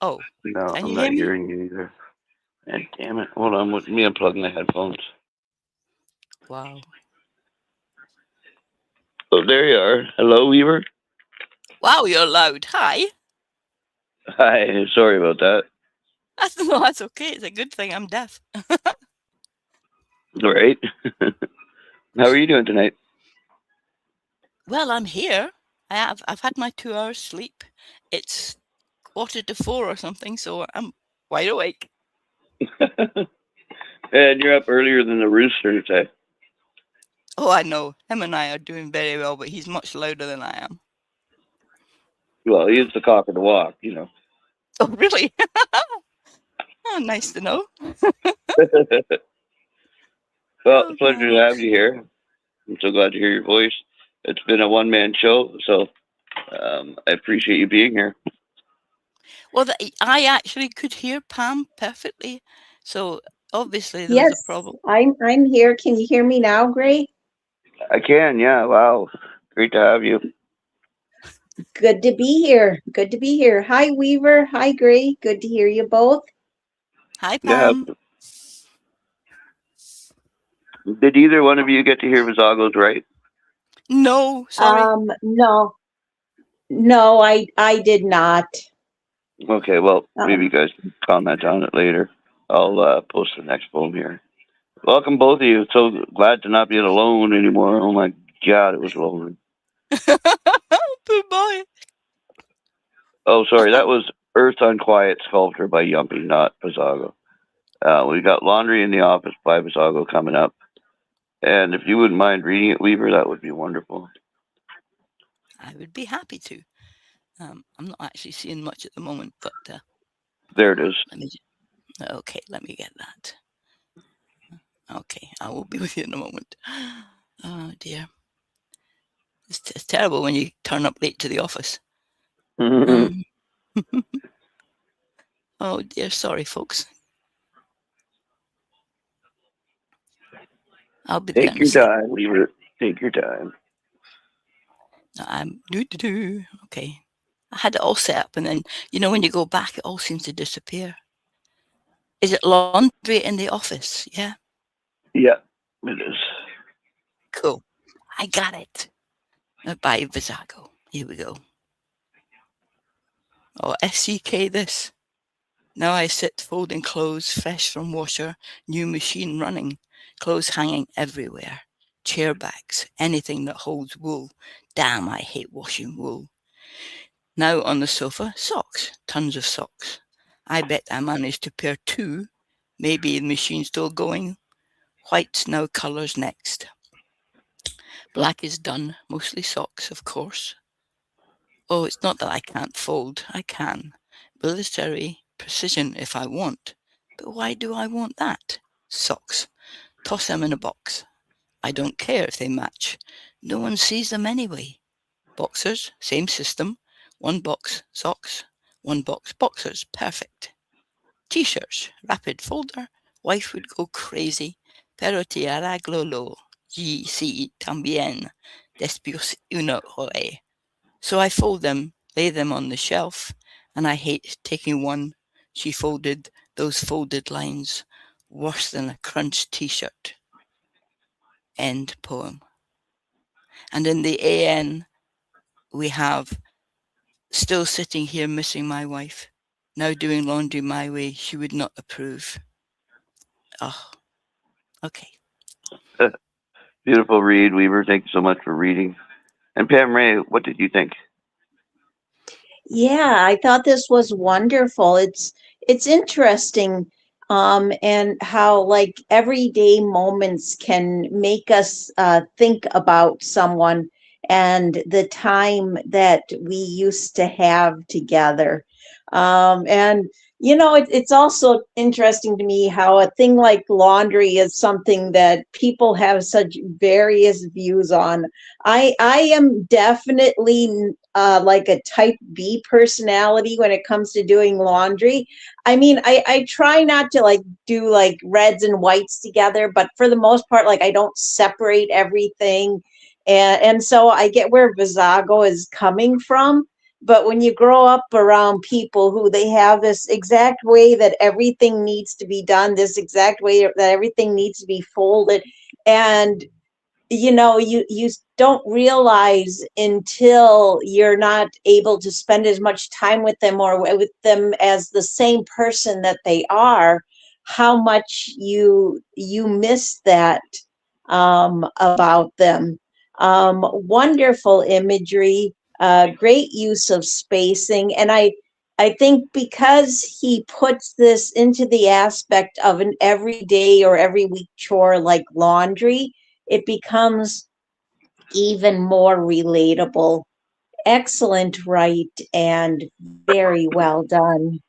S6: Oh,
S2: No,
S6: can
S2: I'm
S6: you
S2: not
S6: hear me?
S2: hearing you either. And damn it, hold on, let me unplug my headphones.
S6: Wow.
S2: Oh, there you are. Hello, Weaver.
S6: Wow, you're loud. Hi.
S2: Hi, sorry about that.
S6: No, that's okay. It's a good thing I'm deaf.
S2: All right. How are you doing tonight?
S6: Well, I'm here. I've had my 2 hours sleep. It's 3:45 or something, so I'm wide awake.
S2: And you're up earlier than the rooster today.
S6: Oh, I know. Him and I are doing very well, but he's much louder than I am.
S2: Well, he's the cock of the walk, you know.
S6: Oh, really? Oh, nice to know.
S2: Well,
S6: Oh,
S2: it's a pleasure to
S6: God.
S2: have you here. I'm so glad to hear your voice. It's been a one-man show, so I appreciate you being here.
S6: Well, I actually could hear Pam perfectly, so obviously there was a
S5: Yes,
S6: problem.
S5: I'm here. Can you hear me now, Gray?
S2: I can, yeah. Wow, great to have you.
S5: Good to be here. Good to be here. Hi, Weaver. Hi, Gray. Good to hear you both.
S6: Hi,
S2: Yeah.
S6: Pam.
S2: Did either one of you get to hear Vizago's right?
S6: No, sorry.
S5: No, no, I did not.
S2: Okay, well, maybe you
S5: Um,
S2: guys can comment on it later. I'll post the next poem here. Welcome, both of you. So glad to not be alone anymore. Oh my God, it was lonely.
S6: Poor boy.
S2: Oh, sorry, that was Earth Unquiet Sculptor by Yumpy, not Vizago. We got Laundry in the Office by Vizago coming up. And if you wouldn't mind reading it, Weaver, that would be wonderful.
S6: I would be happy to. I'm not actually seeing much at the moment, but
S2: There it is.
S6: let me get that. Okay, I will be with you in a moment. Oh dear, it's terrible when you turn up late to the office. Um, oh dear, sorry folks. I'll be there
S2: Take
S6: in a
S2: your
S6: sec.
S2: time, Weaver. Take your time.
S6: I'm okay. I had it all set up, and then when you go back, it all seems to disappear. Is it laundry in the office? Yeah.
S2: Yeah, it is.
S6: Cool. I got it. By Vizago. Here we go. Oh, SCK this. Now I sit folding clothes fresh from washer, new machine running, clothes hanging everywhere, chair backs, anything that holds wool. Damn, I hate washing wool. Now on the sofa, socks, tons of socks. I bet I managed to pair 2. Maybe the machine's still going. White's now colours next. Black is done, mostly socks, of course. Oh, it's not that I can't fold. I can. Military precision if I want. But why do I want that? Socks. Toss them in a box. I don't care if they match. No one sees them anyway. Boxers, same system. 1 box socks, 1 box boxers. Perfect. T-shirts, rapid folder. Wife would go crazy. Pero te arreglo lo. Y sí, también. Después uno hoy. So I fold them, lay them on the shelf, and I hate taking one. She folded those folded lines, worse than a crunched T-shirt. End poem. And in the AN, we have still sitting here missing my wife. Now doing laundry my way, she would not approve. Oh, okay.
S2: Beautiful read, Weaver. Thank you so much for reading. And Pam Ray, what did you think?
S5: Yeah, I thought this was wonderful. It's interesting, and how like everyday moments can make us think about someone and the time that we used to have together. And it's also interesting to me how a thing like laundry is something that people have such various views on. I am definitely like a type B personality when it comes to doing laundry. I mean, I try not to like do like reds and whites together, but for the most part, like I don't separate everything. And so I get where Visago is coming from. But when you grow up around people who they have this exact way that everything needs to be done, this exact way that everything needs to be folded, and you don't realize until you're not able to spend as much time with them or with them as the same person that they are, how much you miss that about them. Wonderful imagery, great use of spacing, and I think because he puts this into the aspect of an everyday or every week chore like laundry, it becomes even more relatable. Excellent write and very well done.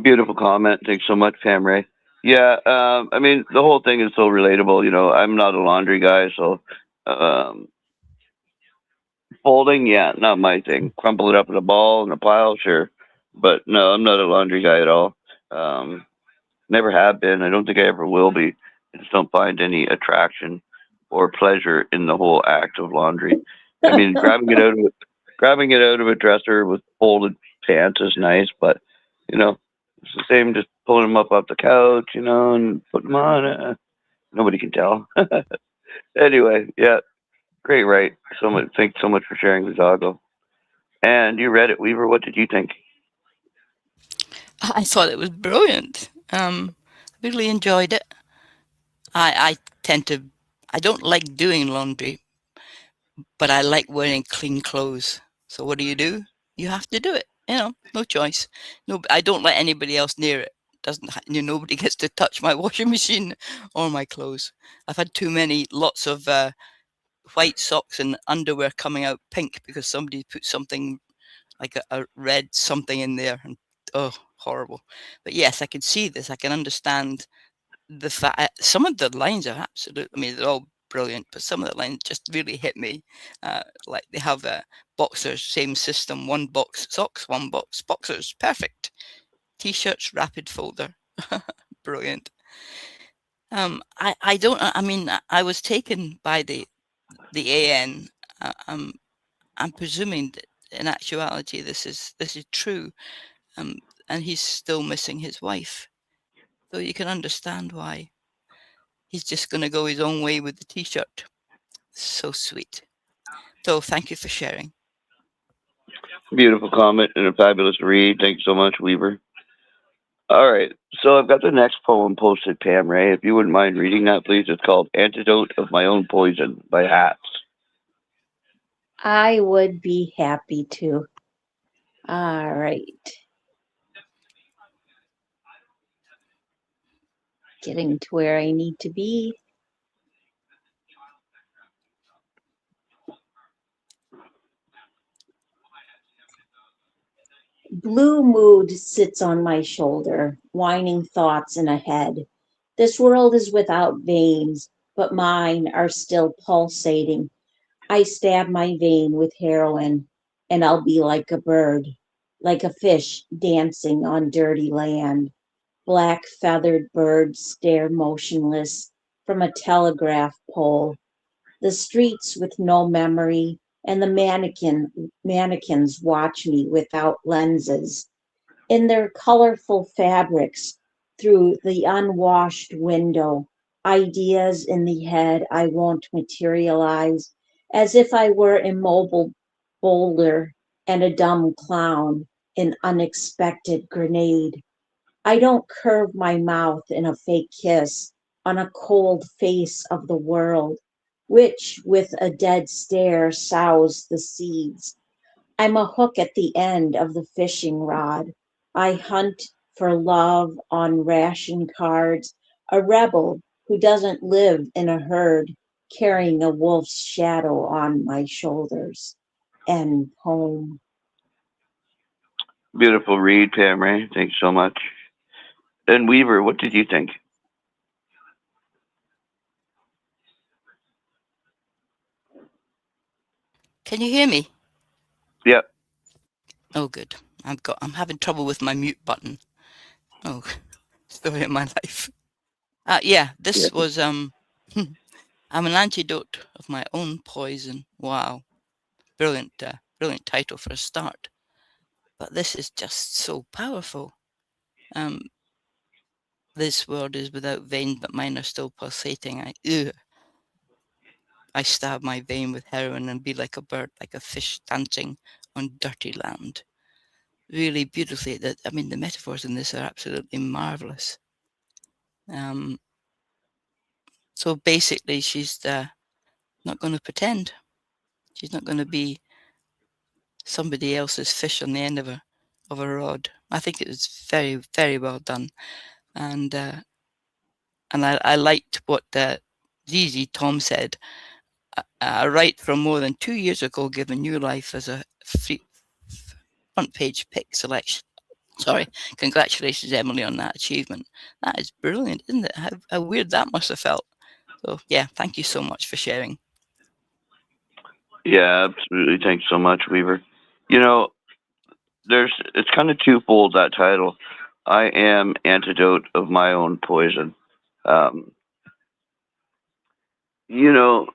S2: Beautiful comment. Thanks so much, Pam Ray. Yeah, I mean, the whole thing is so relatable. I'm not a laundry guy, so um, folding, yeah, not my thing. Crumple it up in a ball in a pile, sure. But no, I'm not a laundry guy at all. Um, Never have been. I don't think I ever will be. I just don't find any attraction or pleasure in the whole act of laundry. I mean, grabbing it out of a dresser with folded pants is nice, but it's the same just pulling them up off the couch, and putting them on. Nobody can tell. Anyway, yeah, great, right? Thanks so much for sharing, Visago. And you read it, Weaver. What did you think?
S6: I thought it was brilliant. Really enjoyed it. I tend to, I don't like doing laundry, but I like wearing clean clothes. So what do? You have to do it. No choice. No, I don't let anybody else near it. Doesn't nobody gets to touch my washing machine or my clothes. I've had too many, lots of white socks and underwear coming out pink because somebody put something like a red something in there, and oh, horrible. But yes, I can see this. I can understand the fact. Some of the lines are absolute. I mean, they're all brilliant, but some of the lines just really hit me. Like they have a boxers, same system. One box socks, one box boxers. Perfect. T-shirts, rapid folder. Brilliant. I don't. I mean, I was taken by the AN. I'm presuming that in actuality this is true. And he's still missing his wife. So you can understand why he's just going to go his own way with the T-shirt. So sweet. So thank you for sharing.
S2: Beautiful comment and a fabulous read. Thanks so much, Weaver. All right. So I've got the next poem posted, Pam Ray. If you wouldn't mind reading that, please. It's called Antidote of My Own Poison by Hats.
S5: I would be happy to. All right. Getting to where I need to be. Blue mood sits on my shoulder, whining thoughts in a head. This world is without veins, but mine are still pulsating. I stab my vein with heroin, and I'll be like a bird. like a fish dancing on dirty land. Black feathered birds stare motionless from a telegraph pole. The streets with no memory, and the mannequins watch me without lenses. In their colorful fabrics, through the unwashed window, ideas in the head I won't materialize, as if I were immobile boulder and a dumb clown, an unexpected grenade. I don't curve my mouth in a fake kiss on a cold face of the world, which with a dead stare sows the seeds. I'm a hook at the end of the fishing rod. I hunt for love on ration cards, a rebel who doesn't live in a herd, carrying a wolf's shadow on my shoulders. End poem.
S2: Beautiful read, Pam Ray. Thanks so much. And Weaver, what did you think?
S6: Can you hear me?
S2: Yep.
S6: Oh, good. I'm having trouble with my mute button. Oh, story of my life. Yeah,
S2: Yeah.
S6: this was I'm an antidote of my own poison. Wow, brilliant, brilliant title for a start. But this is just so powerful. Um, this world is without veins, but mine are still pulsating. I stab my vein with heroin and be like a bird, like a fish dancing on dirty land. Really beautifully. I mean, the metaphors in this are absolutely marvelous. So basically, she's not going to pretend. She's not going to be somebody else's fish on the end of a rod. I think it was very, very well done, and I liked what ZZ Tom said. A write from more than 2 years ago, given new life as a free front page pick selection. Sorry, congratulations, Emily, on that achievement. That is brilliant, isn't it? How weird that must have felt. So yeah, thank you so much for sharing.
S2: Yeah, absolutely. Thanks so much, Weaver. You know, it's kind of twofold, that title. I am antidote of my own poison. Um, you know,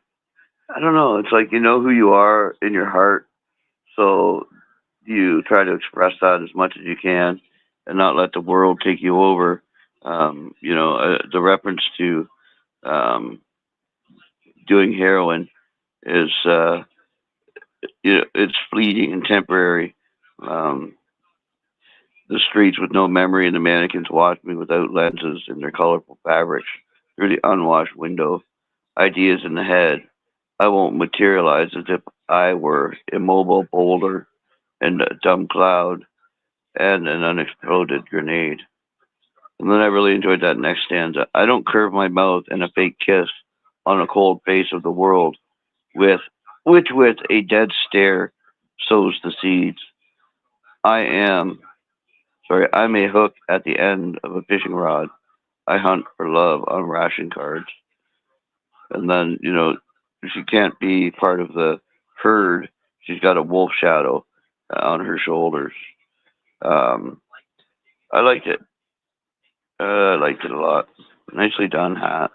S2: I don't know. It's like you know who you are in your heart, so you try to express that as much as you can, and not let the world take you over. The reference to um, doing heroin is, it's fleeting and temporary. Um, the streets with no memory, and the mannequins watch me without lenses in their colorful fabrics through the unwashed window. Ideas in the head. I won't materialize as if I were immobile boulder and a dumb cloud and an unexploded grenade. And then I really enjoyed that next stanza. I don't curve my mouth in a fake kiss on a cold face of the world, with which with a dead stare sows the seeds. I am I'm a hook at the end of a fishing rod. I hunt for love on ration cards. And then, she can't be part of the herd. She's got a wolf shadow on her shoulders. Um, I liked it. I liked it a lot. Nicely done, Hats.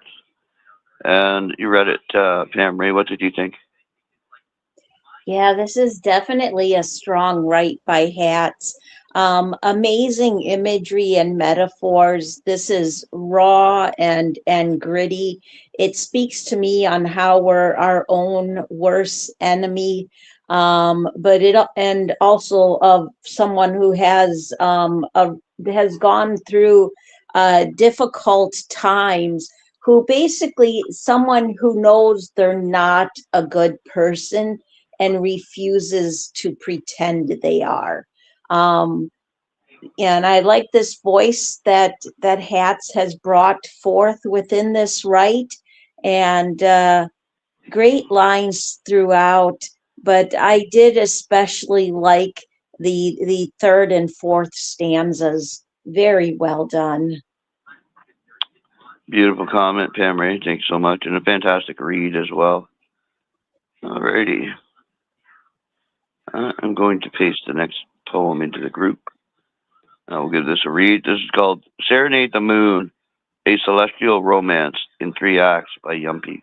S2: And you read it, Pam Ray. What did you think?
S5: Yeah, this is definitely a strong write by Hats. Amazing imagery and metaphors. This is raw and gritty. It speaks to me on how we're our own worst enemy. But it and also of someone who has gone through difficult times, who basically someone who knows they're not a good person and refuses to pretend they are. Um, and I like this voice that Hats has brought forth within this right, and great lines throughout. But I did especially like the third and fourth stanzas. Very well done.
S2: Beautiful comment, Pam Ray. Thanks so much. And a fantastic read as well. Alrighty. I'm going to paste the next poem into the group. I will give this a read. This is called Serenade the Moon, a Celestial Romance in 3 Acts by Yumpy.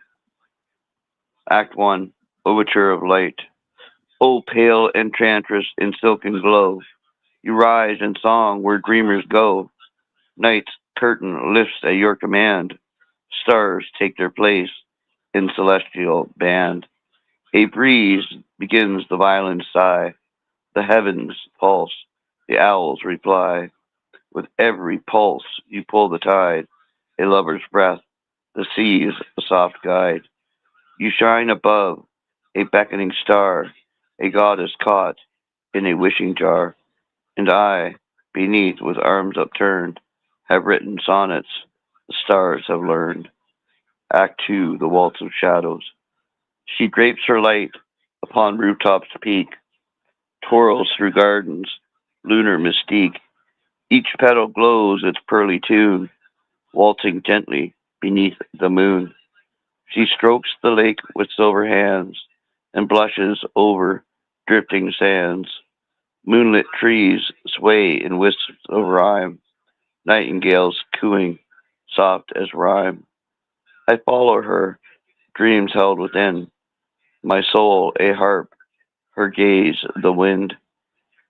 S2: Act 1, Overture of Light. O pale enchantress in silken glow, you rise in song where dreamers go. Night's curtain lifts at your command. Stars take their place in celestial band. A breeze begins the violin sigh. The heavens pulse, the owls reply. With every pulse you pull the tide, a lover's breath, the seas a soft guide. You shine above, a beckoning star, a goddess caught in a wishing jar. And I, beneath with arms upturned, have written sonnets the stars have learned. Act 2, The Waltz of Shadows. She drapes her light upon rooftops peak, twirls through gardens, lunar mystique. Each petal glows its pearly tune, waltzing gently beneath the moon. She strokes the lake with silver hands and blushes over drifting sands. Moonlit trees sway in wisps of rhyme, nightingales cooing soft as rhyme. I follow her, dreams held within, my soul a harp, her gaze the wind.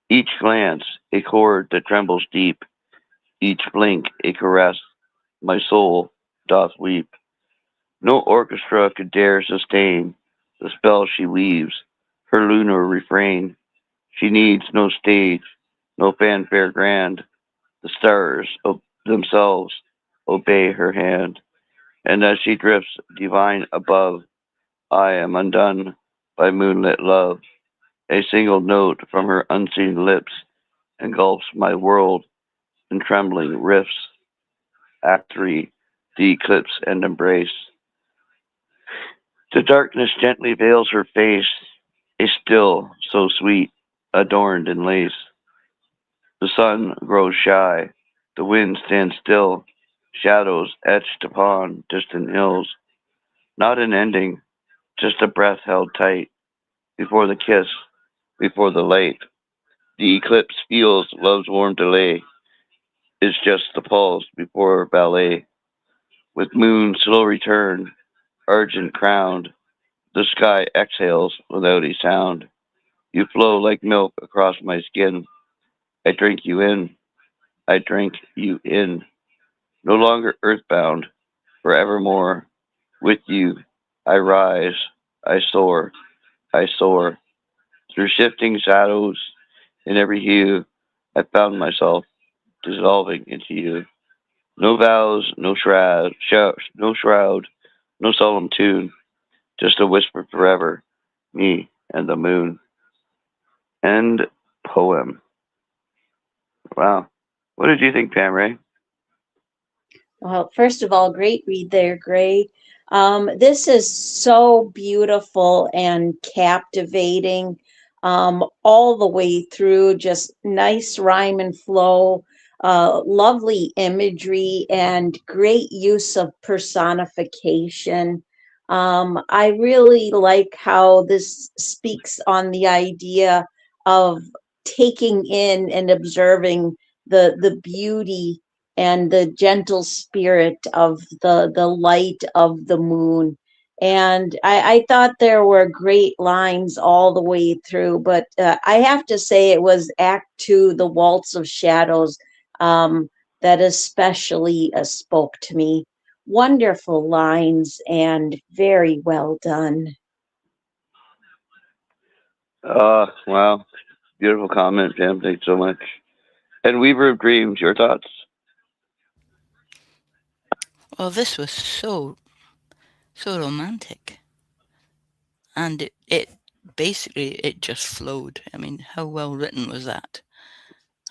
S2: Each glance a chord that trembles deep, each blink a caress, my soul doth weep. No orchestra could dare sustain the spell she weaves, her lunar refrain. She needs no stage, no fanfare grand. The stars themselves obey her hand, and as she drifts divine above, I am undone by moonlit love. A single note from her unseen lips engulfs my world in trembling riffs. Act 3, The Eclipse and Embrace. The darkness gently veils her face, a still so sweet, adorned in lace. The sun grows shy, the wind stands still, shadows etched upon distant hills. Not an ending, just a breath held tight, before the kiss, before the light. The eclipse feels love's warm delay, is just the pulse before ballet. With moon slow return, argent crowned, the sky exhales without a sound. You flow like milk across my skin. I drink you in, I drink you in. No longer earthbound, forevermore. With you, I rise, I soar, I soar. Through shifting shadows in every hue, I found myself dissolving into you. No vows, no shroud, no solemn tune, just a whisper forever, me and the moon. End poem. Wow. What did you think, Pam Ray?
S5: Well, first of all, great read there, Gray. This is so beautiful and captivating all the way through. Just nice rhyme and flow, lovely imagery, and great use of personification. I really like how this speaks on the idea of taking in and observing the beauty and the gentle spirit of the light of the moon. And I thought there were great lines all the way through, but I have to say it was Act Two, The Waltz of Shadows, that especially spoke to me. Wonderful lines and very well done.
S2: Wow. Beautiful comment, Pam. Thanks so much. And Weaver of Dreams, your thoughts?
S6: Well, this was so romantic, and it basically it just flowed. I mean, how well written was that?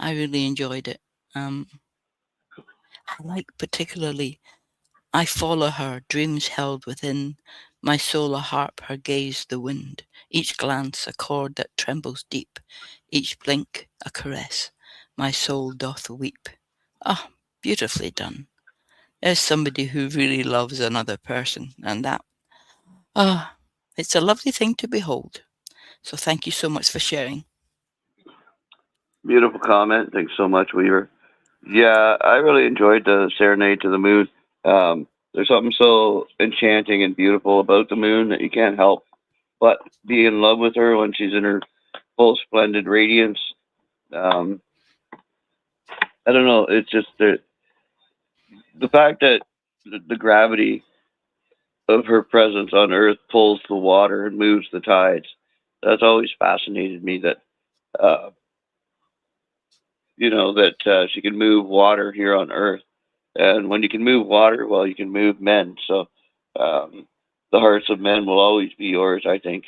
S6: I really enjoyed it. Um, I like particularly I follow her, dreams held within my soul a harp, her gaze the wind, each glance a chord that trembles deep, each blink a caress, my soul doth weep. Ah, beautifully done. There's somebody who really loves another person, and that, ah, it's a lovely thing to behold. So thank you so much for sharing.
S2: Beautiful comment. Thanks so much, Weaver. Yeah, I really enjoyed the Serenade to the Moon. There's something so enchanting and beautiful about the moon that you can't help but be in love with her when she's in her full splendid radiance. Um, I don't know. It's just the fact that the gravity of her presence on Earth pulls the water and moves the tides. That's always fascinated me. That uh, she can move water here on Earth, and when you can move water, well, you can move men. So um, the hearts of men will always be yours, I think,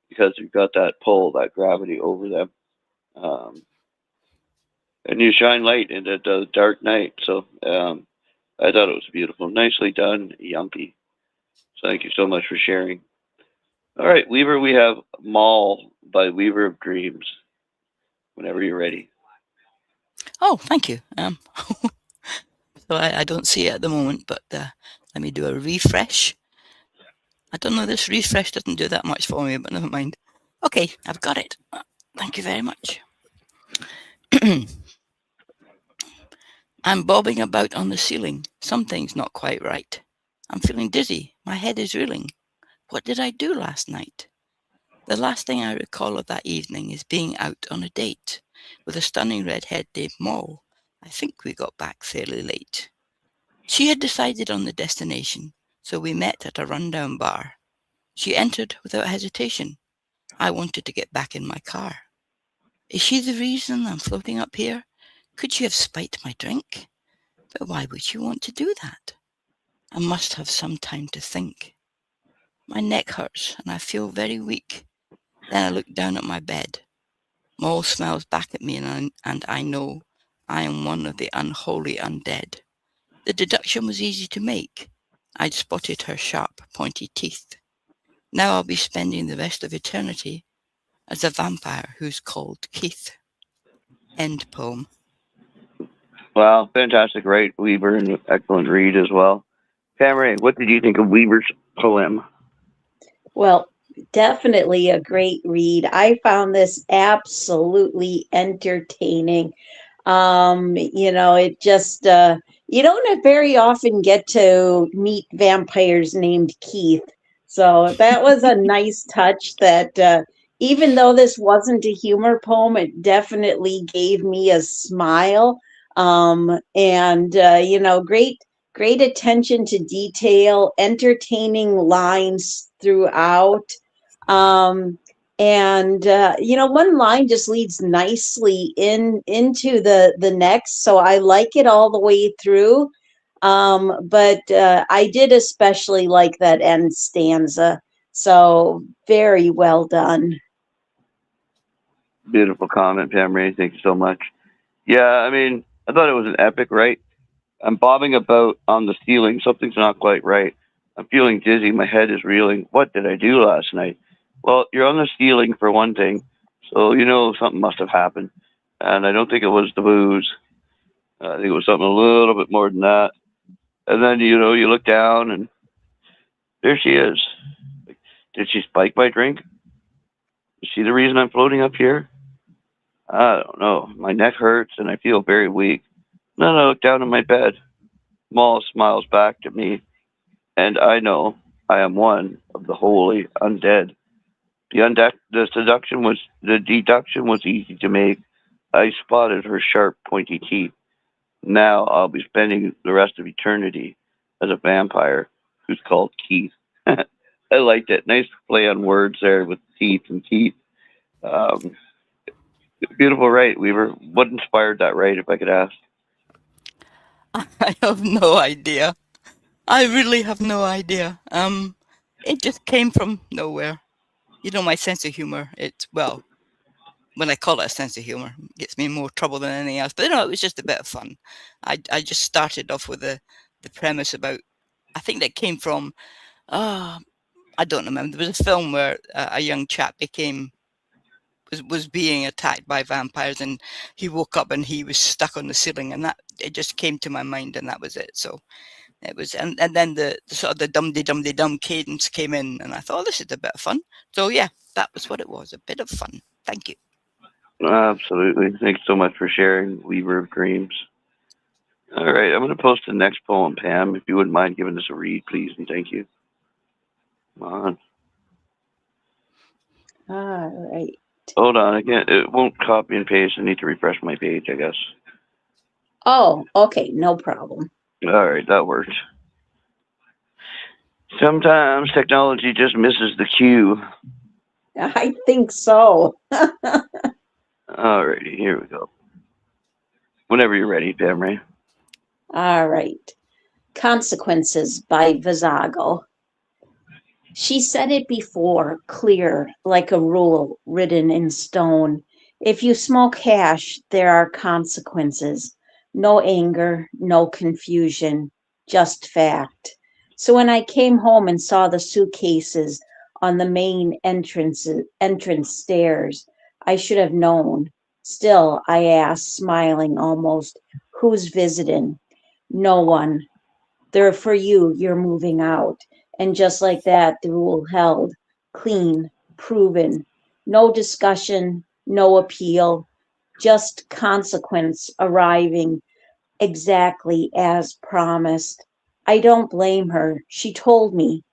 S2: because you've got that pull, that gravity over them. Um, and you shine light in the dark night. So I thought it was beautiful. Nicely done, Yunky. So thank you so much for sharing. All right, Weaver, we have Mall by Weaver of Dreams. Whenever you're ready.
S6: Oh, thank you. So I don't see it at the moment, but let me do a refresh. I don't know, this refresh doesn't do that much for me, but never mind. Okay, I've got it. Thank you very much. I'm bobbing about on the ceiling. Something's not quite right. I'm feeling dizzy. My head is reeling. What did I do last night? The last thing I recall of that evening is being out on a date with a stunning redhead named Moll. I think we got back fairly late. She had decided on the destination, so we met at a rundown bar. She entered without hesitation. I wanted to get back in my car. Is she the reason I'm floating up here? Could she have spiked my drink? But why would she want to do that? I must have some time to think. My neck hurts and I feel very weak. Then I look down at my bed. Moll smiles back at me and I know I am one of the unholy undead. The deduction was easy to make. I'd spotted her sharp, pointy teeth. Now I'll be spending the rest of eternity as a vampire who's called Keith. End poem.
S2: Wow, fantastic, right, Weaver, and excellent read as well. Cameron, what did you think of Weaver's poem?
S5: Well, definitely a great read. I found this absolutely entertaining. It just you don't very often get to meet vampires named Keith. So that was a nice touch that even though this wasn't a humor poem, it definitely gave me a smile. And great attention to detail, entertaining lines throughout. Um, and one line just leads nicely into the next, so I like it all the way through. But I did especially like that end stanza, so very well done.
S2: Beautiful comment, Cameron. Thank you so much. Yeah, I mean, I thought it was an epic, right? I'm bobbing about on the ceiling. Something's not quite right. I'm feeling dizzy. My head is reeling. What did I do last night? Well, you're on the ceiling for one thing, so you know something must have happened. And I don't think it was the booze. I think it was something a little bit more than that. And then you look down and there she is. Like, did she spike my drink? Is she the reason I'm floating up here? I don't know. My neck hurts and I feel very weak. Then I look down at my bed. Maul smiles back at me, and I know I am one of the holy undead. The deduction was easy to make. I spotted her sharp, pointy teeth. Now I'll be spending the rest of eternity as a vampire who's called Keith. I liked it. Nice play on words there with teeth and teeth. Um, Beautiful, right, Weaver? What inspired that, right? If I could ask.
S6: I have no idea. I really have no idea. It just came from nowhere. My sense of humor, when I call it a sense of humor, it gets me in more trouble than anything else. But it was just a bit of fun. I just started off with the premise about, I think that came from, I don't remember. There was a film where a young chap was being attacked by vampires, and he woke up and he was stuck on the ceiling, and that it just came to my mind, and that was it. So it was, and then the sort of the dum cadence came in, and I thought, oh, this is a bit of fun. So yeah, that was what it was, a bit of fun. Thank you.
S2: Absolutely. Thanks so much for sharing, Weaver of Dreams. All right, I'm going to post the next poem, Pam. If you wouldn't mind giving us a read, please, and thank you. Come on.
S5: All right.
S2: Hold on, I can't. It won't copy and paste. I need to refresh my page, I guess.
S5: Oh, okay, no problem.
S2: All right, that works. Sometimes technology just misses the cue.
S5: I think so.
S2: All righty, here we go. Whenever you're ready, Pam Ray.
S5: All right. Consequences by Visago. She said it before, clear, like a rule written in stone. If you smoke hash, there are consequences. No anger, no confusion, just fact. So when I came home and saw the suitcases on the main entrance stairs, I should have known. Still, I asked, smiling almost, who's visiting? No one. They're for you, you're moving out. And just like that, the rule held, clean, proven, no discussion, no appeal, just consequence arriving exactly as promised. I don't blame her. She told me,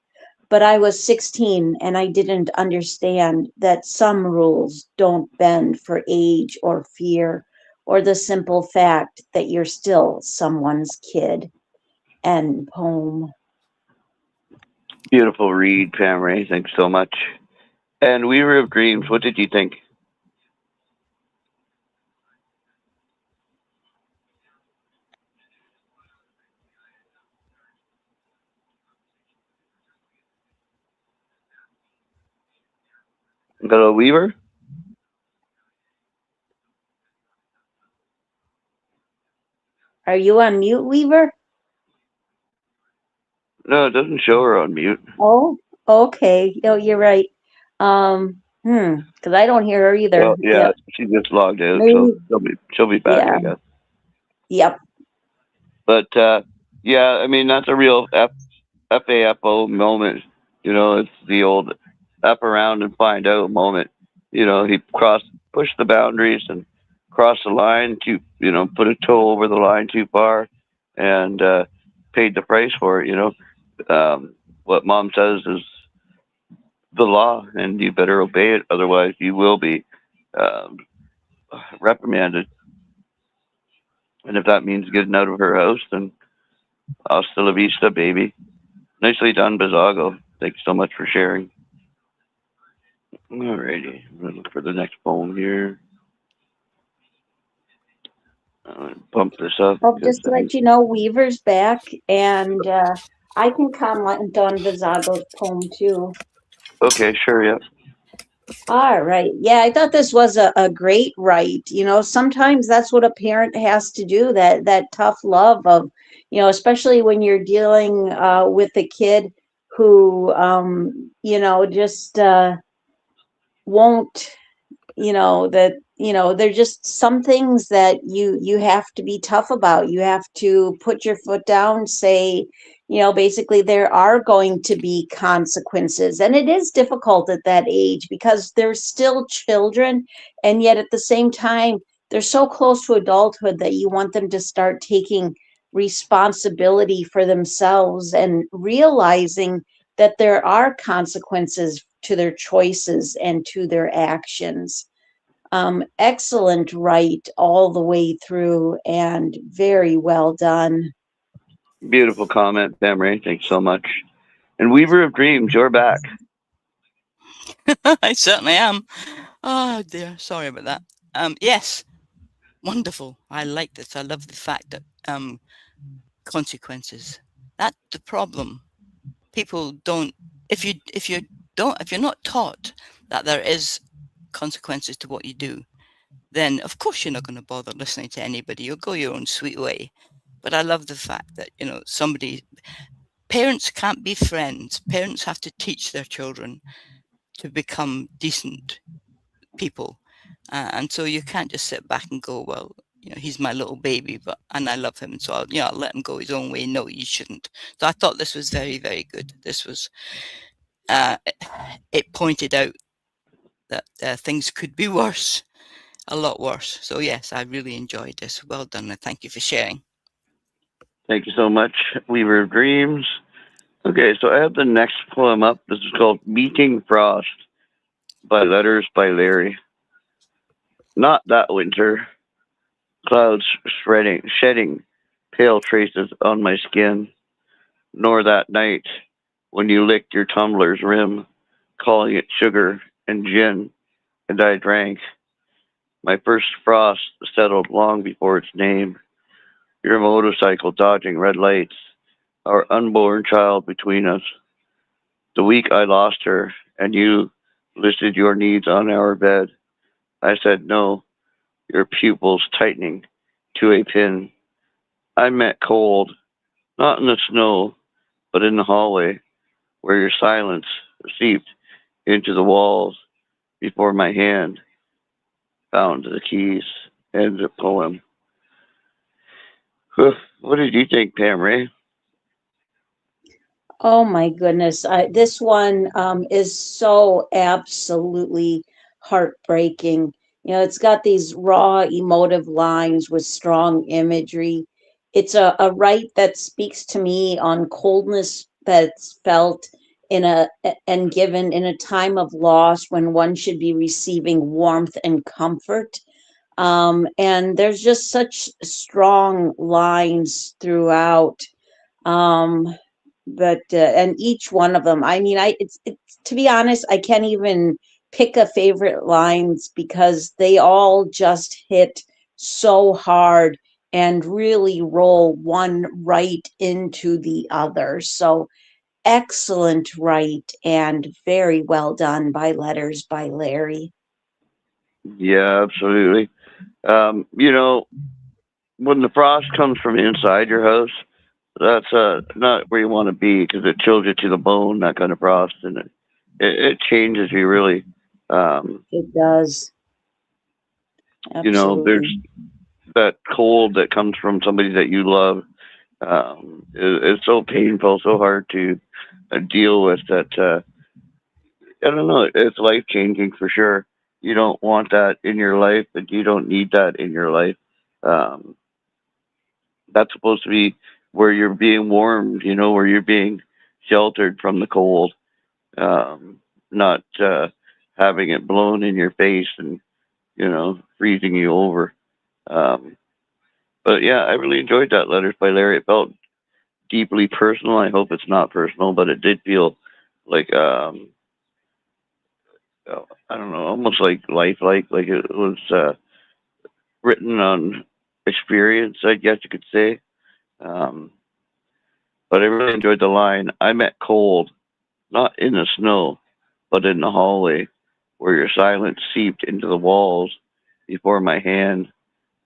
S5: but I was 16 and I didn't understand that some rules don't bend for age or fear or the simple fact that you're still someone's kid. End poem.
S2: Beautiful read, Pam Ray. Thanks so much. And Weaver of Dreams, what did you think? Hello, Weaver?
S5: Are you on mute, Weaver?
S2: No, it doesn't show her on mute.
S5: Oh, okay. Oh, you're right. Because I don't hear her either.
S2: Well, yeah,
S5: Yep.
S2: she just logged out, so
S5: Maybe.
S2: she'll be back,
S5: Yeah.
S2: I guess.
S5: Yep.
S2: But yeah, I mean that's a real FAFO moment. You know, it's the old up around and find out moment. You know, he pushed the boundaries and crossed the line to, put a toe over the line too far, and paid the price for it. What mom says is the law, and you better obey it, otherwise you will be um, reprimanded. And if that means getting out of her house, then hasta la vista, baby. Nicely done, Bizago. Thanks so much for sharing. Alrighty, I'm gonna look for the next poem here. I'm gonna bump this up
S5: Oh,
S2: because
S5: just to let you know, Weaver's back, and I can comment on Visago's poem too.
S2: okay, sure, yeah,
S5: All right. Yeah, I thought this was a great write. Sometimes that's what a parent has to do, that tough love of, especially when you're dealing with a kid who, just won't, that, there're just some things that you have to be tough about. You have to put your foot down, say, basically there are going to be consequences. And it is difficult at that age because they're still children. And yet at the same time, they're so close to adulthood that you want them to start taking responsibility for themselves and realizing that there are consequences to their choices and to their actions. Excellent write all the way through and very well done.
S2: beautiful comment, Pam Ray. Thanks so much. And Weaver of Dreams, you're back.
S6: I certainly am. Oh dear, sorry about that. Yes, wonderful. I like this. I love the fact that consequences. That's the problem. People don't. If you're not taught that there is consequences to what you do, then of course you're not going to bother listening to anybody. You'll go your own sweet way. But I love the fact that parents can't be friends. Parents have to teach their children to become decent people. And so you can't just sit back and go, well, he's my little baby, and I love him, so I'll let him go his own way. No, you shouldn't. So I thought this was very, very good. This was, it pointed out that things could be worse. a lot worse. So yes, I really enjoyed this. Well done, and thank you for sharing.
S2: Thank you so much, Weaver of Dreams. Okay, so I have the next poem up. This is called Meeting Frost by Letters by Larry. Not that winter, clouds shedding pale traces on my skin, nor that night when you licked your tumbler's rim, calling it sugar and gin, and I drank. My first frost settled long before its name. Your motorcycle dodging red lights, our unborn child between us. The week I lost her, and you listed your needs on our bed. I said no, your pupils tightening to a pin. I met cold, not in the snow, but in the hallway, where your silence seeped into the walls before my hand found the keys. End of poem. What did you think, Pam Ray?
S5: Oh my goodness. This one is so absolutely heartbreaking. You know, it's got these raw, emotive lines with strong imagery. It's a right that speaks to me on coldness that's felt in a and given in a time of loss when one should be receiving warmth and comfort. And there's just such strong lines throughout. Um, but and each one of them, I mean, it's to be honest, I can't even pick a favorite lines because they all just hit so hard and really roll one right into the other. So excellent write and very well done by Letters by Larry.
S2: Yeah, absolutely. You know, when the frost comes from inside your house, that's not where you want to be because it chills you to the bone. That kind of frost, and it changes you really. Um,
S5: It does.
S2: you know, there's
S5: Absolutely.
S2: that cold that comes from somebody that you love. It's so painful, so hard to deal with. That I don't know. It's life changing for sure. You don't want that in your life, but you don't need that in your life. Um, that's supposed to be where you're being warmed, you know, where you're being sheltered from the cold, not having it blown in your face and, you know, freezing you over. Um, but yeah, I really enjoyed that Letters by Larry. It felt deeply personal. I hope it's not personal, but it did feel like, I don't know, almost like lifelike, like it was written on experience, I guess you could say. Um, but I really enjoyed the line, I met cold, not in the snow, but in the hallway, where your silence seeped into the walls before my hand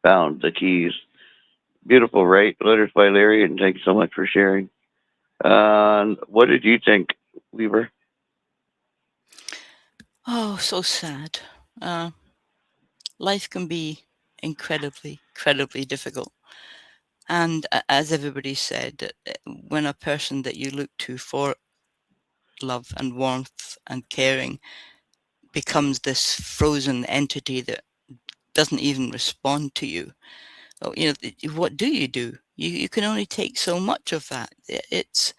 S2: found the keys. Beautiful, right? Letters by Larry, and thanks so much for sharing. What did you think, Weaver?
S6: Oh, so sad. Uh, Life can be incredibly difficult. And as everybody said, when a person that you look to for love and warmth and caring becomes this frozen entity that doesn't even respond to you, oh, you know, what do? You can only take so much of that. It's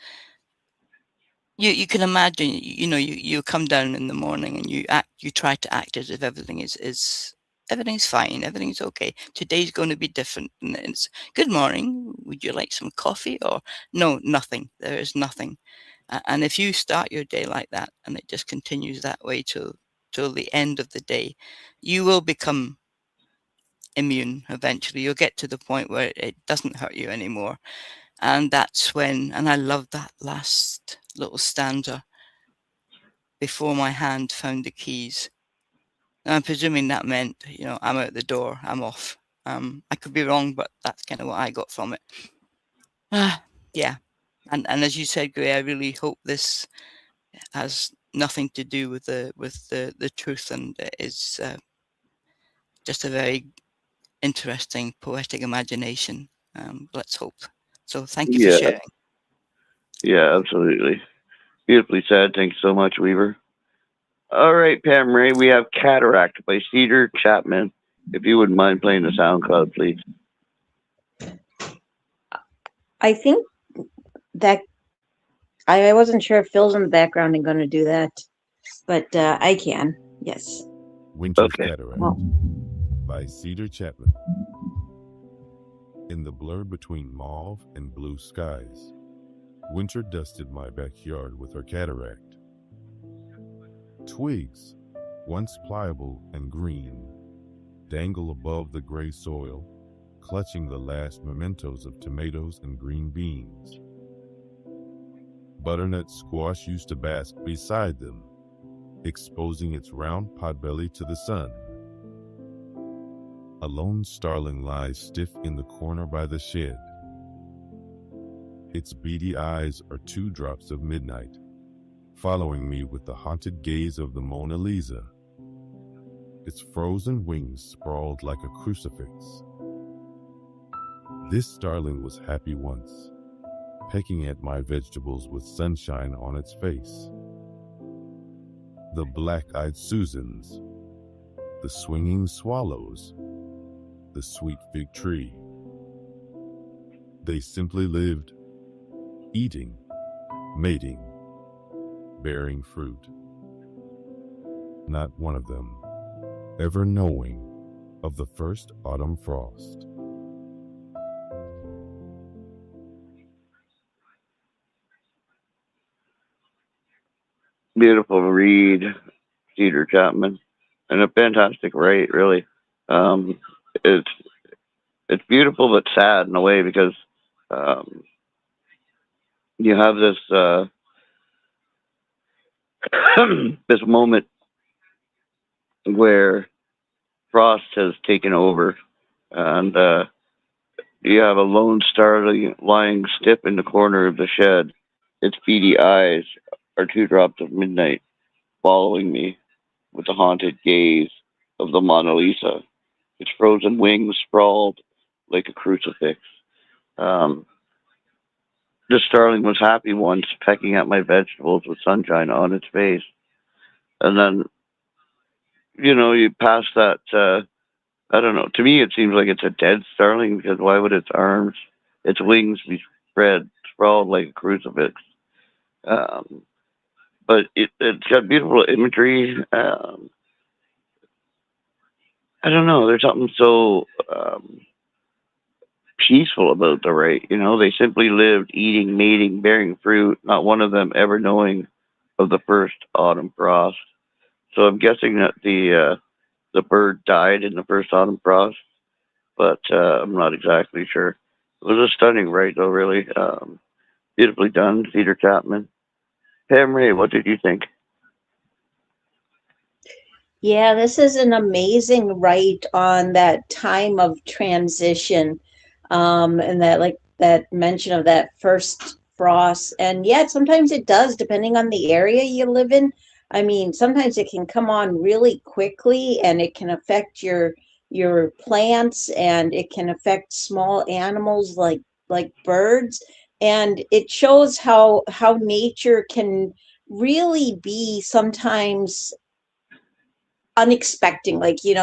S6: you can imagine, you know, you come down in the morning and you try to act as if everything is everything's fine, everything's okay. Today's going to be different, and it's good morning. Would you like some coffee? Or no, nothing. There is nothing. And if you start your day like that, and it just continues that way till the end of the day, you will become immune eventually. You'll get to the point where it doesn't hurt you anymore. And that's when, and I love that last little stanza, before my hand found the keys. And I'm presuming that meant, you know, I'm out the door, I'm off. I could be wrong, but that's kind of what I got from it. Yeah. And as you said, Gray, I really hope this has nothing to do with the truth, and is just a very interesting poetic imagination. Let's hope. So thank you for
S2: Yeah,
S6: sharing.
S2: yeah, absolutely. Beautifully said. Thanks so much, Weaver. All right, Pam Ray, we have Cataract by Cedar Chapman. If you wouldn't mind playing the SoundCloud, please.
S5: I think that I wasn't sure if Phil's in the background and going to do that, but I can. Yes.
S7: Winter's
S2: Okay.
S7: Cataract
S5: Well,
S7: by Cedar Chapman. In the blur between mauve and blue skies, winter dusted my backyard with her cataract. Twigs, once pliable and green, dangle above the gray soil, clutching the last mementos of tomatoes and green beans. Butternut squash used to bask beside them, exposing its round potbelly to the sun. A lone starling lies stiff in the corner by the shed. Its beady eyes are 2 drops of midnight, following me with the haunted gaze of the Mona Lisa. Its frozen wings sprawled like a crucifix. This starling was happy once, pecking at my vegetables with sunshine on its face. The black-eyed Susans, the swinging swallows, the sweet fig tree. They simply lived, eating, mating, bearing fruit. Not one of them ever knowing of the first autumn frost.
S2: Beautiful read, Cedar Chapman, and a fantastic write. Really, um, it's beautiful but sad in a way because um, you have this this moment where frost has taken over, and you have a lone starling lying stiff in the corner of the shed. Its beady eyes are 2 drops of midnight, following me with the haunted gaze of the Mona Lisa. Its frozen wings sprawled like a crucifix. Um, the starling was happy once, pecking at my vegetables with sunshine on its face. And then, you pass that. I don't know. To me, it seems like it's a dead starling because why would its wings be sprawled like a crucifix? Um, but it's got beautiful imagery. I don't know. There's something so peaceful about the right. They simply lived, eating, mating, bearing fruit. Not one of them ever knowing of the first autumn frost. So I'm guessing that the bird died in the first autumn frost, but I'm not exactly sure. It was a stunning write, though. Really beautifully done, Cedar Chapman. Pam Ray, what did you think?
S5: yeah, this is an amazing write on that time of transition, and that like that mention of that first frost. And yet sometimes it does, depending on the area you live in. I mean, sometimes it can come on really quickly, and it can affect your plants, and it can affect small animals like birds. And it shows how nature can really be sometimes unexpected. Like, you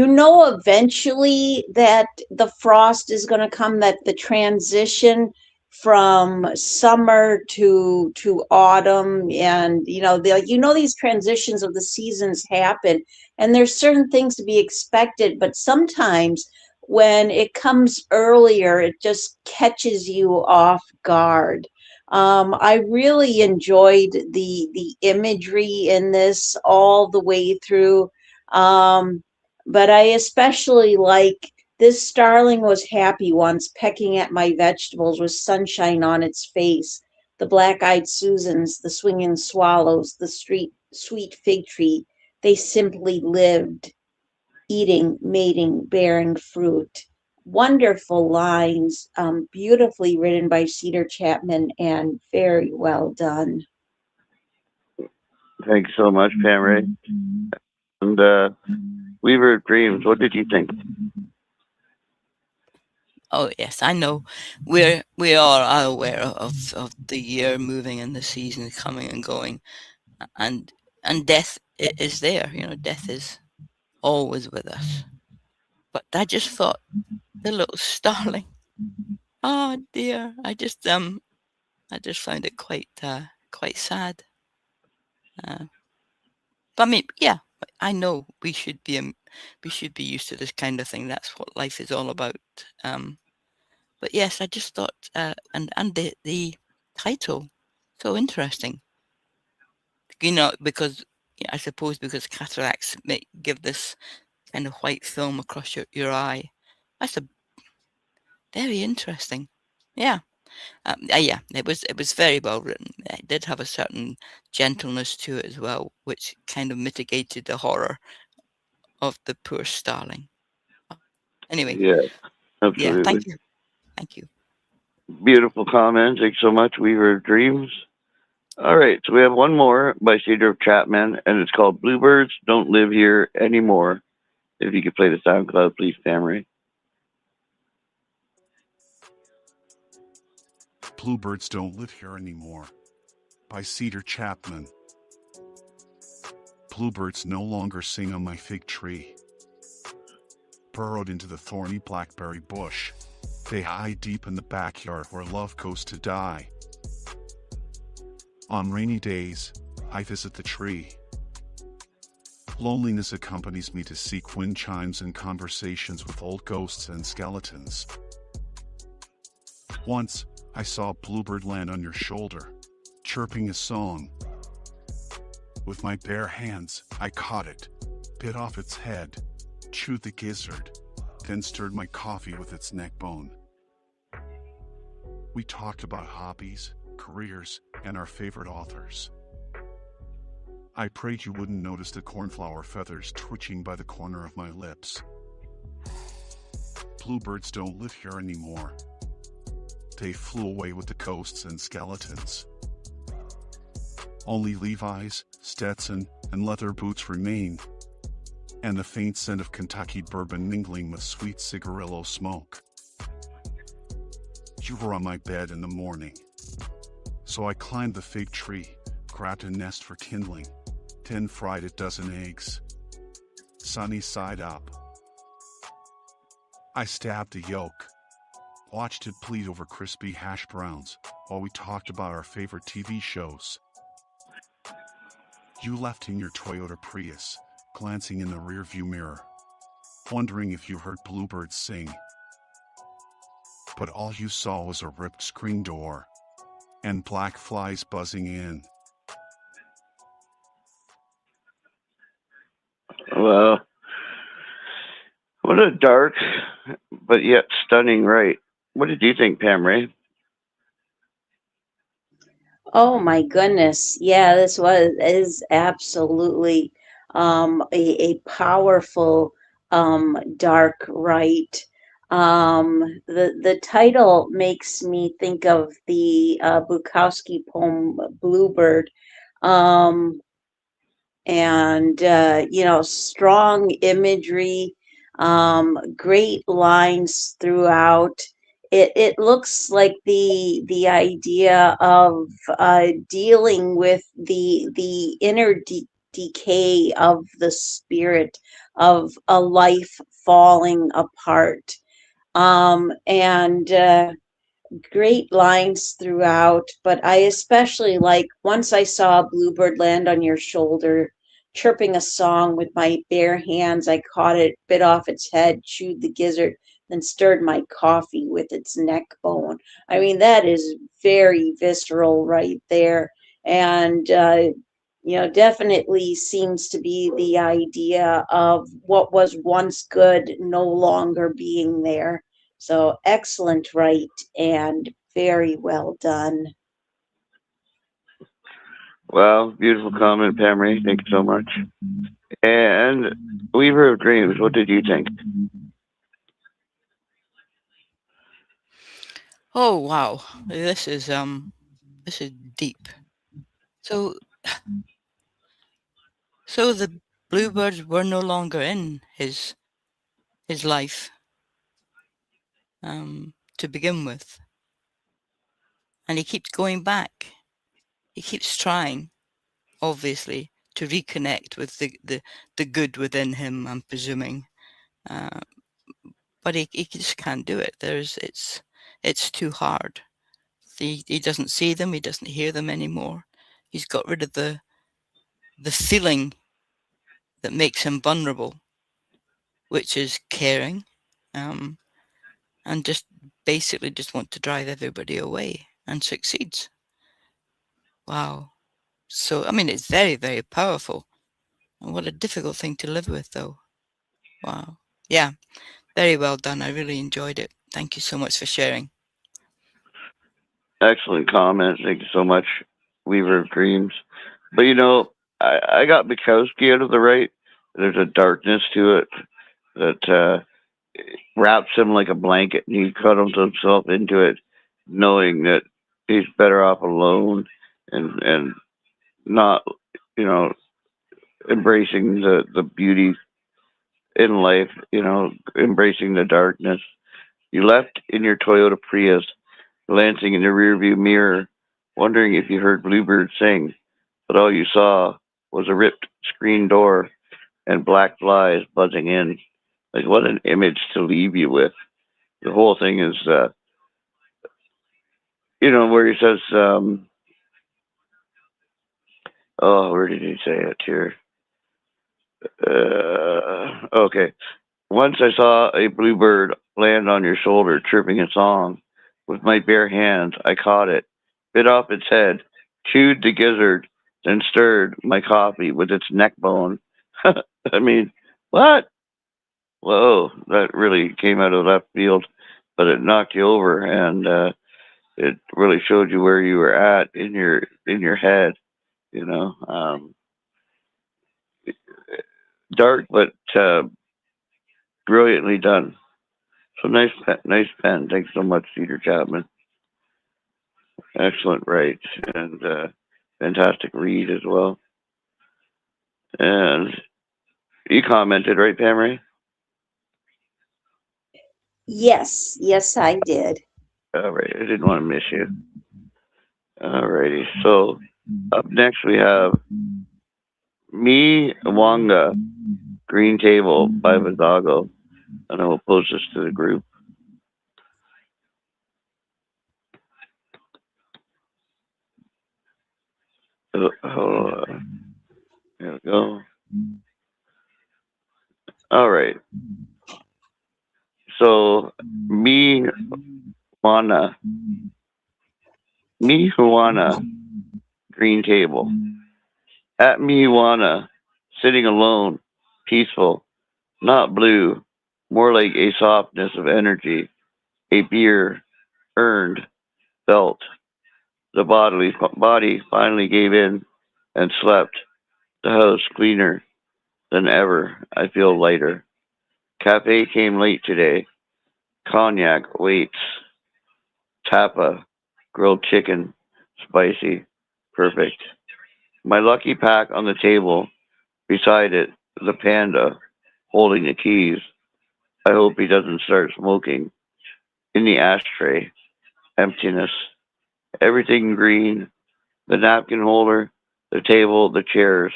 S5: know eventually that the frost is going to come, that the transition from summer to autumn, and these transitions of the seasons happen, and there's certain things to be expected, but sometimes when it comes earlier it just catches you off guard. I really enjoyed the imagery in this all the way through. Um, but I especially like this starling was happy once, pecking at my vegetables with sunshine on its face. The black-eyed Susans, the swinging swallows, the sweet fig tree, they simply lived, eating, mating, bearing fruit. Wonderful lines, beautifully written by Cedar Chapman, and very well done.
S2: Thanks so much, Pam Ray. And Weaver of Dreams, what did you think?
S6: Oh yes, I know. We are aware of the year moving and the season coming and going, and death is there. Death is always with us. But I just thought, the little starling. Oh dear, I just found it quite sad. But I mean, yeah, I know we should be used to this kind of thing. That's what life is all about. But yes, I just thought, and the title, so interesting. Because I suppose because cataracts give this kind of white film across your eye. That's very interesting. Yeah. Yeah, it was very well written. It did have a certain gentleness to it as well, which kind of mitigated the horror of the poor starling. Anyway,
S2: Yeah,
S6: yeah,
S2: absolutely.
S6: thank you.
S2: Beautiful comment. Thanks so much, Weaver of Dreams. All right, so we have one more by Cedar of Chapman, and it's called Bluebirds Don't Live Here Anymore. If you could play the SoundCloud, please, Tammy.
S8: Bluebirds Don't Live Here Anymore by Cedar Chapman. Bluebirds no longer sing on my fig tree. Burrowed into the thorny blackberry bush, they hide deep in the backyard where love goes to die. On rainy days, I visit the tree. Loneliness accompanies me to seek wind chimes and conversations with old ghosts and skeletons. Once, I saw a bluebird land on your shoulder, chirping a song. With my bare hands, I caught it, bit off its head, chewed the gizzard, then stirred my coffee with its neck bone. We talked about hobbies, careers, and our favorite authors. I prayed you wouldn't notice the cornflower feathers twitching by the corner of my lips. Bluebirds don't live here anymore. They flew away with the ghosts and skeletons. Only Levi's, Stetson, and leather boots remain, and the faint scent of Kentucky bourbon mingling with sweet cigarillo smoke. You were on my bed in the morning, so I climbed the fig tree, grabbed a nest for kindling, then fried a dozen eggs, sunny side up. I stabbed the yolk, watched it bleed over crispy hash browns, while we talked about our favorite TV shows. You left in your Toyota Prius, glancing in the rearview mirror, wondering if you heard bluebirds sing. But all you saw was a ripped screen door, and black flies buzzing in.
S2: Well, what a dark but yet stunning write. What did you think, Pam Ray?
S5: Oh my goodness. Yeah, is absolutely a powerful dark right. The title makes me think of the Bukowski poem Bluebird. And strong imagery, great lines throughout. It looks like the idea of dealing with the inner decay of the spirit of a life falling apart, and great lines throughout, but I especially like once I saw a bluebird land on your shoulder, chirping a song with my bare hands. I caught it, bit off its head, chewed the gizzard, then stirred my coffee with its neck bone. I mean, that is very visceral right there. And, definitely seems to be the idea of what was once good no longer being there. So excellent right and very well done.
S2: Well, beautiful comment, Pam Ray. Thank you so much. And Weaver of Dreams, what did you think?
S6: Oh wow, this is deep. So the bluebirds were no longer in his life to begin with, and he keeps going back. He keeps trying, obviously, to reconnect with the good within him. I'm presuming, but he just can't do it. It's too hard. He doesn't see them. He doesn't hear them anymore. He's got rid of the feeling that makes him vulnerable, which is caring, and just basically just want to drive everybody away, and succeeds. Wow. So, I mean, it's very, very powerful. And what a difficult thing to live with, though. Wow. Yeah, very well done. I really enjoyed it. Thank you so much for sharing.
S2: Excellent comment. Thank you so much, Weaver of Dreams. But I got Bukowski out of the right. There's a darkness to it that wraps him like a blanket, and he cuddles himself into it, knowing that he's better off alone and not, embracing the beauty in life, embracing the darkness. You left in your Toyota Prius, glancing in the rearview mirror, wondering if you heard bluebirds sing, but all you saw was a ripped screen door and black flies buzzing in. Like, what an image to leave you with. The whole thing is, where he says, oh, where did he say it here? Okay. Once I saw a bluebird land on your shoulder, chirping a song. With my bare hands, I caught it, bit off its head, chewed the gizzard, then stirred my coffee with its neck bone. I mean, what? Whoa, that really came out of left field, but it knocked you over, and it really showed you where you were at in your head. You know, dark but brilliantly done. So nice pen. Thanks so much, Cedar Chapman. Excellent write and fantastic read as well. And you commented, right, Pam Ray?
S5: Yes, I did.
S2: All right, I didn't want to miss you. All righty. So up next we have Me Wanga, Green Table by Vizago. And I will post this to the group. There we go. All right. So me wanna green table. At me wanna sitting alone, peaceful, not blue, more like a softness of energy, a beer earned, felt. The body finally gave in and slept. The house cleaner than ever. I feel lighter. Cafe came late today. Cognac waits. Tapa, grilled chicken, spicy, perfect. My lucky pack on the table, beside it, the panda, holding the keys. I hope he doesn't start smoking. In the ashtray, emptiness. Everything green. The napkin holder, the table, the chairs,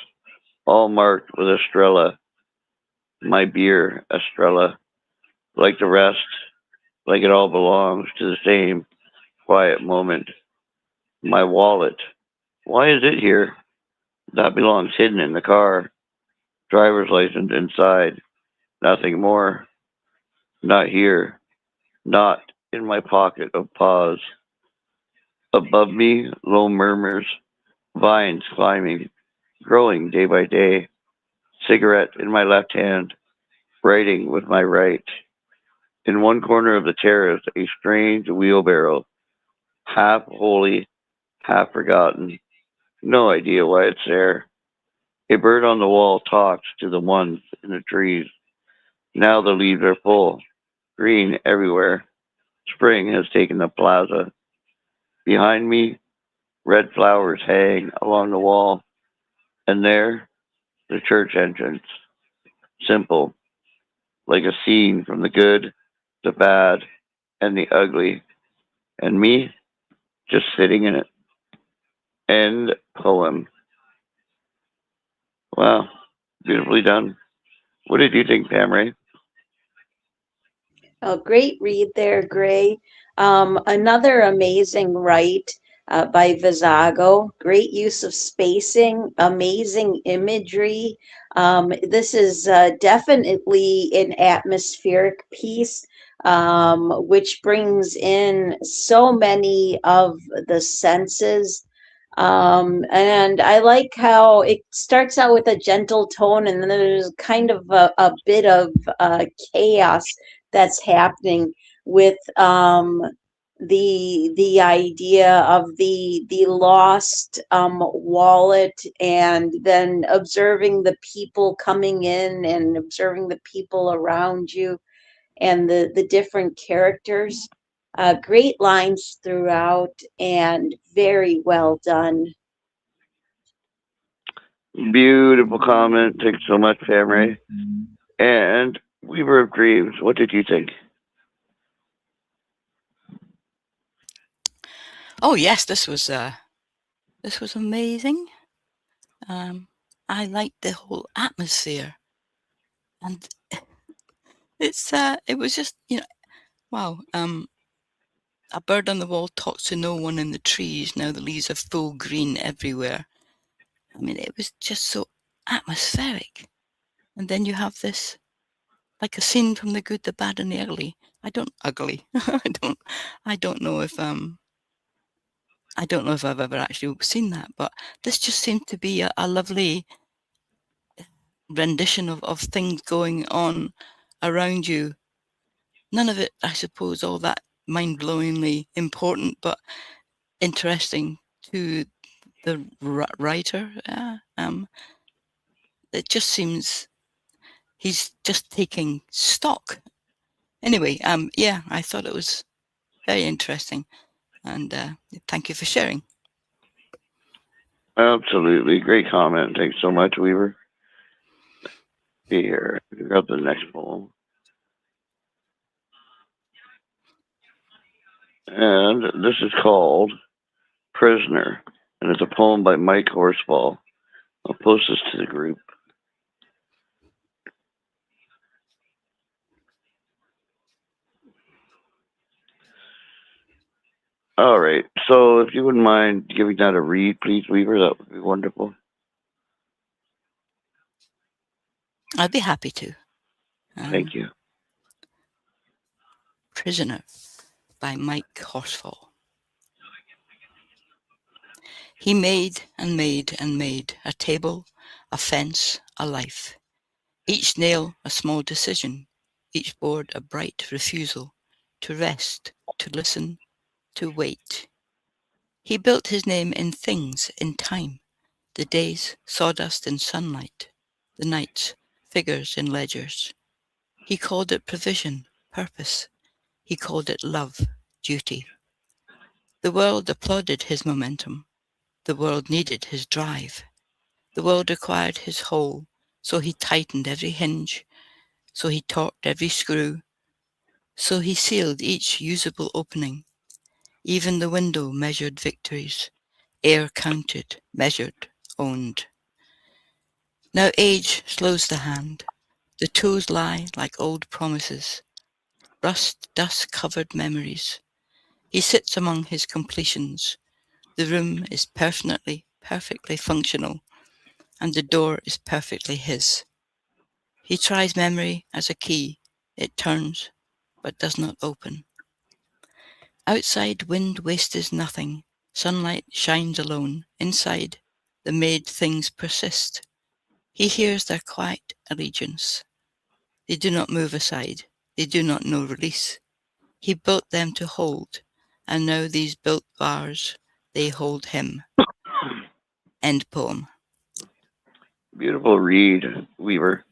S2: all marked with Estrella. My beer, Estrella. Like the rest, like it all belongs to the same quiet moment. My wallet. Why is it here? That belongs hidden in the car. Driver's license inside. Nothing more. Not here. Not in my pocket of paws. Above me, low murmurs. Vines climbing. Growing day by day. Cigarette in my left hand. Writing with my right. In one corner of the terrace, a strange wheelbarrow. Half holy, half forgotten. No idea why it's there. A bird on the wall talks to the ones in the trees. Now the leaves are full, green everywhere. Spring has taken the plaza. Behind me, red flowers hang along the wall. And there, the church entrance. Simple, like a scene from the good, the bad, and the ugly. And me, just sitting in it. End poem. Wow, beautifully done. What did you think, Pam Ray?
S5: Oh, great read there, Gray. Another amazing write by Visago. Great use of spacing, amazing imagery. This is definitely an atmospheric piece, which brings in so many of the senses. And I like how it starts out with a gentle tone, and then there's kind of a bit of chaos that's happening with the idea of the lost wallet, and then observing the people coming in and observing the people around you and the different characters. Great lines throughout and very well done.
S2: Beautiful comment. Thanks so much, Pam. And Weaver of Dreams, what did you think?
S6: Oh yes, this was amazing. I liked the whole atmosphere, and it was just wow. A bird on the wall talks to no one in the trees. Now the leaves are full green everywhere. I mean, it was just so atmospheric. And then you have this, like a scene from The Good, the Bad, and the Ugly. Ugly. I don't know if I don't know if I've ever actually seen that, but this just seemed to be a lovely rendition of things going on around you. None of it, I suppose, all that mind-blowingly important, but interesting to the writer. It just seems he's just taking stock. Anyway, yeah, I thought it was very interesting, and thank you for sharing.
S2: Absolutely. Great comment. Thanks so much, Weaver. Here, we got the next poem. And this is called Prisoner, and it's a poem by Mike Horsfall. I'll post this to the group. All right. So if you wouldn't mind giving that a read, please, Weaver, that would be wonderful.
S6: I'd be happy to.
S2: Thank you.
S6: Prisoner by Mike Horsfall. He made and made and made a table, a fence, a life. Each nail a small decision, each board a bright refusal to rest, to listen, to wait. He built his name in things, in time, the days sawdust in sunlight, the nights figures in ledgers. He called it provision, purpose. He called it love, duty. The world applauded his momentum. The world needed his drive. The world required his whole, so he tightened every hinge, so he torqued every screw, so he sealed each usable opening. Even the window measured victories, air counted, measured, owned. Now age slows the hand. The tools lie like old promises, rust, dust-covered memories. He sits among his completions. The room is perfectly functional, and the door is perfectly his. He tries memory as a key. It turns, but does not open. Outside, wind wastes nothing. Sunlight shines alone. Inside, the made things persist. He hears their quiet allegiance. They do not move aside. They do not know release. He built them to hold, and now these built bars, they hold him. End poem.
S2: Beautiful read, Weaver.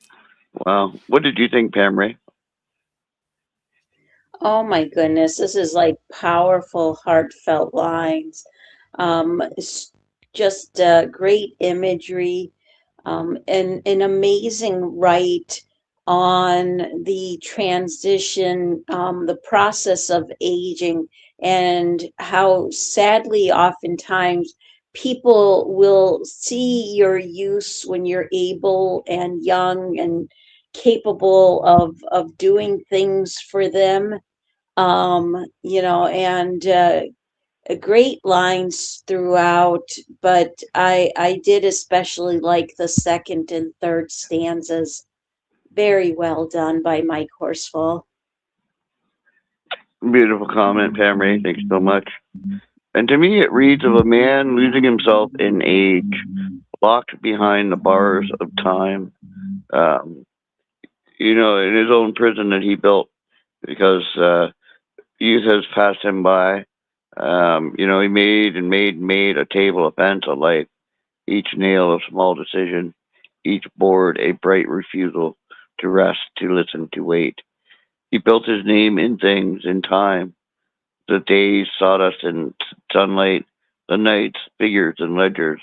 S2: Wow. What did you think, Pam Ray?
S5: Oh my goodness, this is like powerful, heartfelt lines. It's just great imagery, and an amazing write on the transition, the process of aging, and how sadly, oftentimes, people will see your use when you're able and young and capable of doing things for them. And great lines throughout, but I did especially like the second and third stanzas. Very well done by Mike Horsfall.
S2: Beautiful comment, Pam Ray. Thanks so much. And to me, it reads of a man losing himself in age, locked behind the bars of time. Um, in his own prison that he built because youth has passed him by. He made and made and made a table of fence of life, each nail a small decision, each board a bright refusal to rest, to listen, to wait. He built his name in things, in time, the days, sawdust, and sunlight, the nights, figures, and ledgers.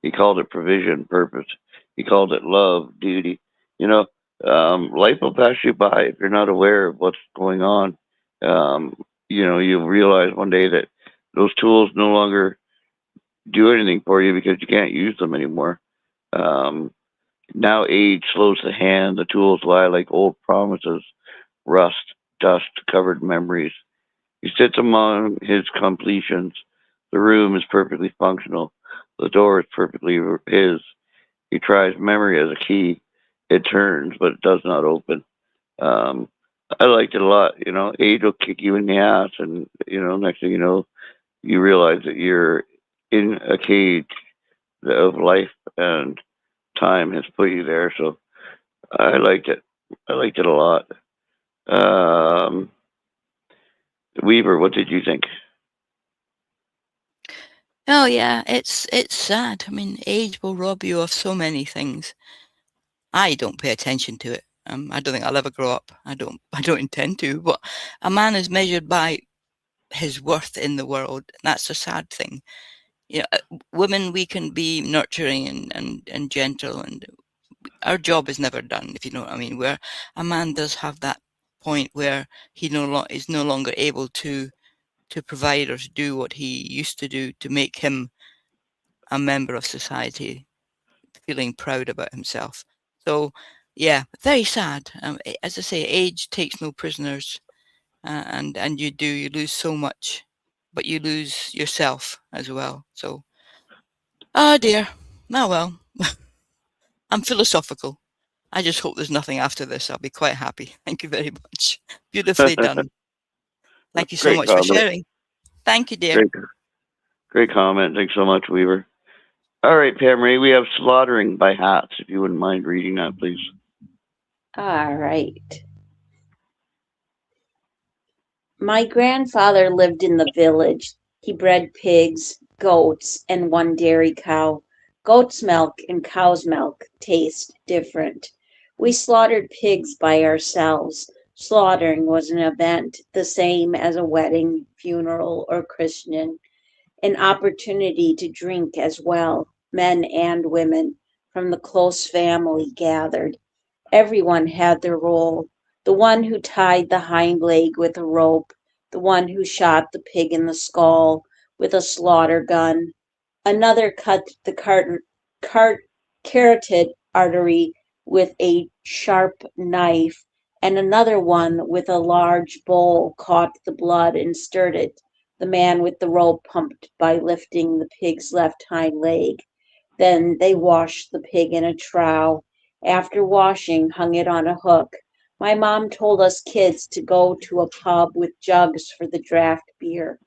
S2: He called it provision, purpose. He called it love, duty. You know, life will pass you by if you're not aware of what's going on. Um, you'll realize one day that those tools no longer do anything for you because you can't use them anymore. Um, Now age slows the hand, the tools lie like old promises, rust, dust covered memories. He sits among his completions. The room is perfectly functional. The door is perfectly his. He tries memory as a key. It turns, but it does not open. Um, I liked it a lot. Age will kick you in the ass, and next thing you know, you realize that you're in a cage of life, and time has put you there. So I liked it. I liked it a lot. Um, Weaver, what did you think?
S6: Oh yeah, it's sad. I mean, age will rob you of so many things. I don't pay attention to it. I don't think I'll ever grow up. I don't intend to. But a man is measured by his worth in the world. And that's a sad thing. Women, we can be nurturing and gentle, and our job is never done, if you know what I mean. Where a man does have that point where he is no longer able to provide or to do what he used to do to make him a member of society, feeling proud about himself. So, yeah, very sad. As I say, age takes no prisoners, and you lose so much, but you lose yourself as well. So, oh dear, oh well, I'm philosophical. I just hope there's nothing after this. I'll be quite happy. Thank you very much. Beautifully done. Thank you so
S2: Great
S6: much for
S2: comment.
S6: sharing. Thank you, dear.
S2: Great, great comment. Thanks so much, Weaver. All right, Pam Ray, we have Slaughtering by Hats. If you wouldn't mind reading that, please.
S5: All right. My grandfather lived in the village. He bred pigs, goats, and one dairy cow. Goat's milk and cow's milk taste different. We slaughtered pigs by ourselves. Slaughtering was an event, the same as a wedding, funeral, or christening, an opportunity to drink as well. Men and women from the close family gathered. Everyone had their role. The one who tied the hind leg with a rope, the one who shot the pig in the skull with a slaughter gun, another cut the carotid artery with a sharp knife, and another one with a large bowl caught the blood and stirred it. The man with the rope pumped by lifting the pig's left hind leg. Then they washed the pig in a trough. After washing, hung it on a hook. My mom told us kids to go to a pub with jugs for the draft beer.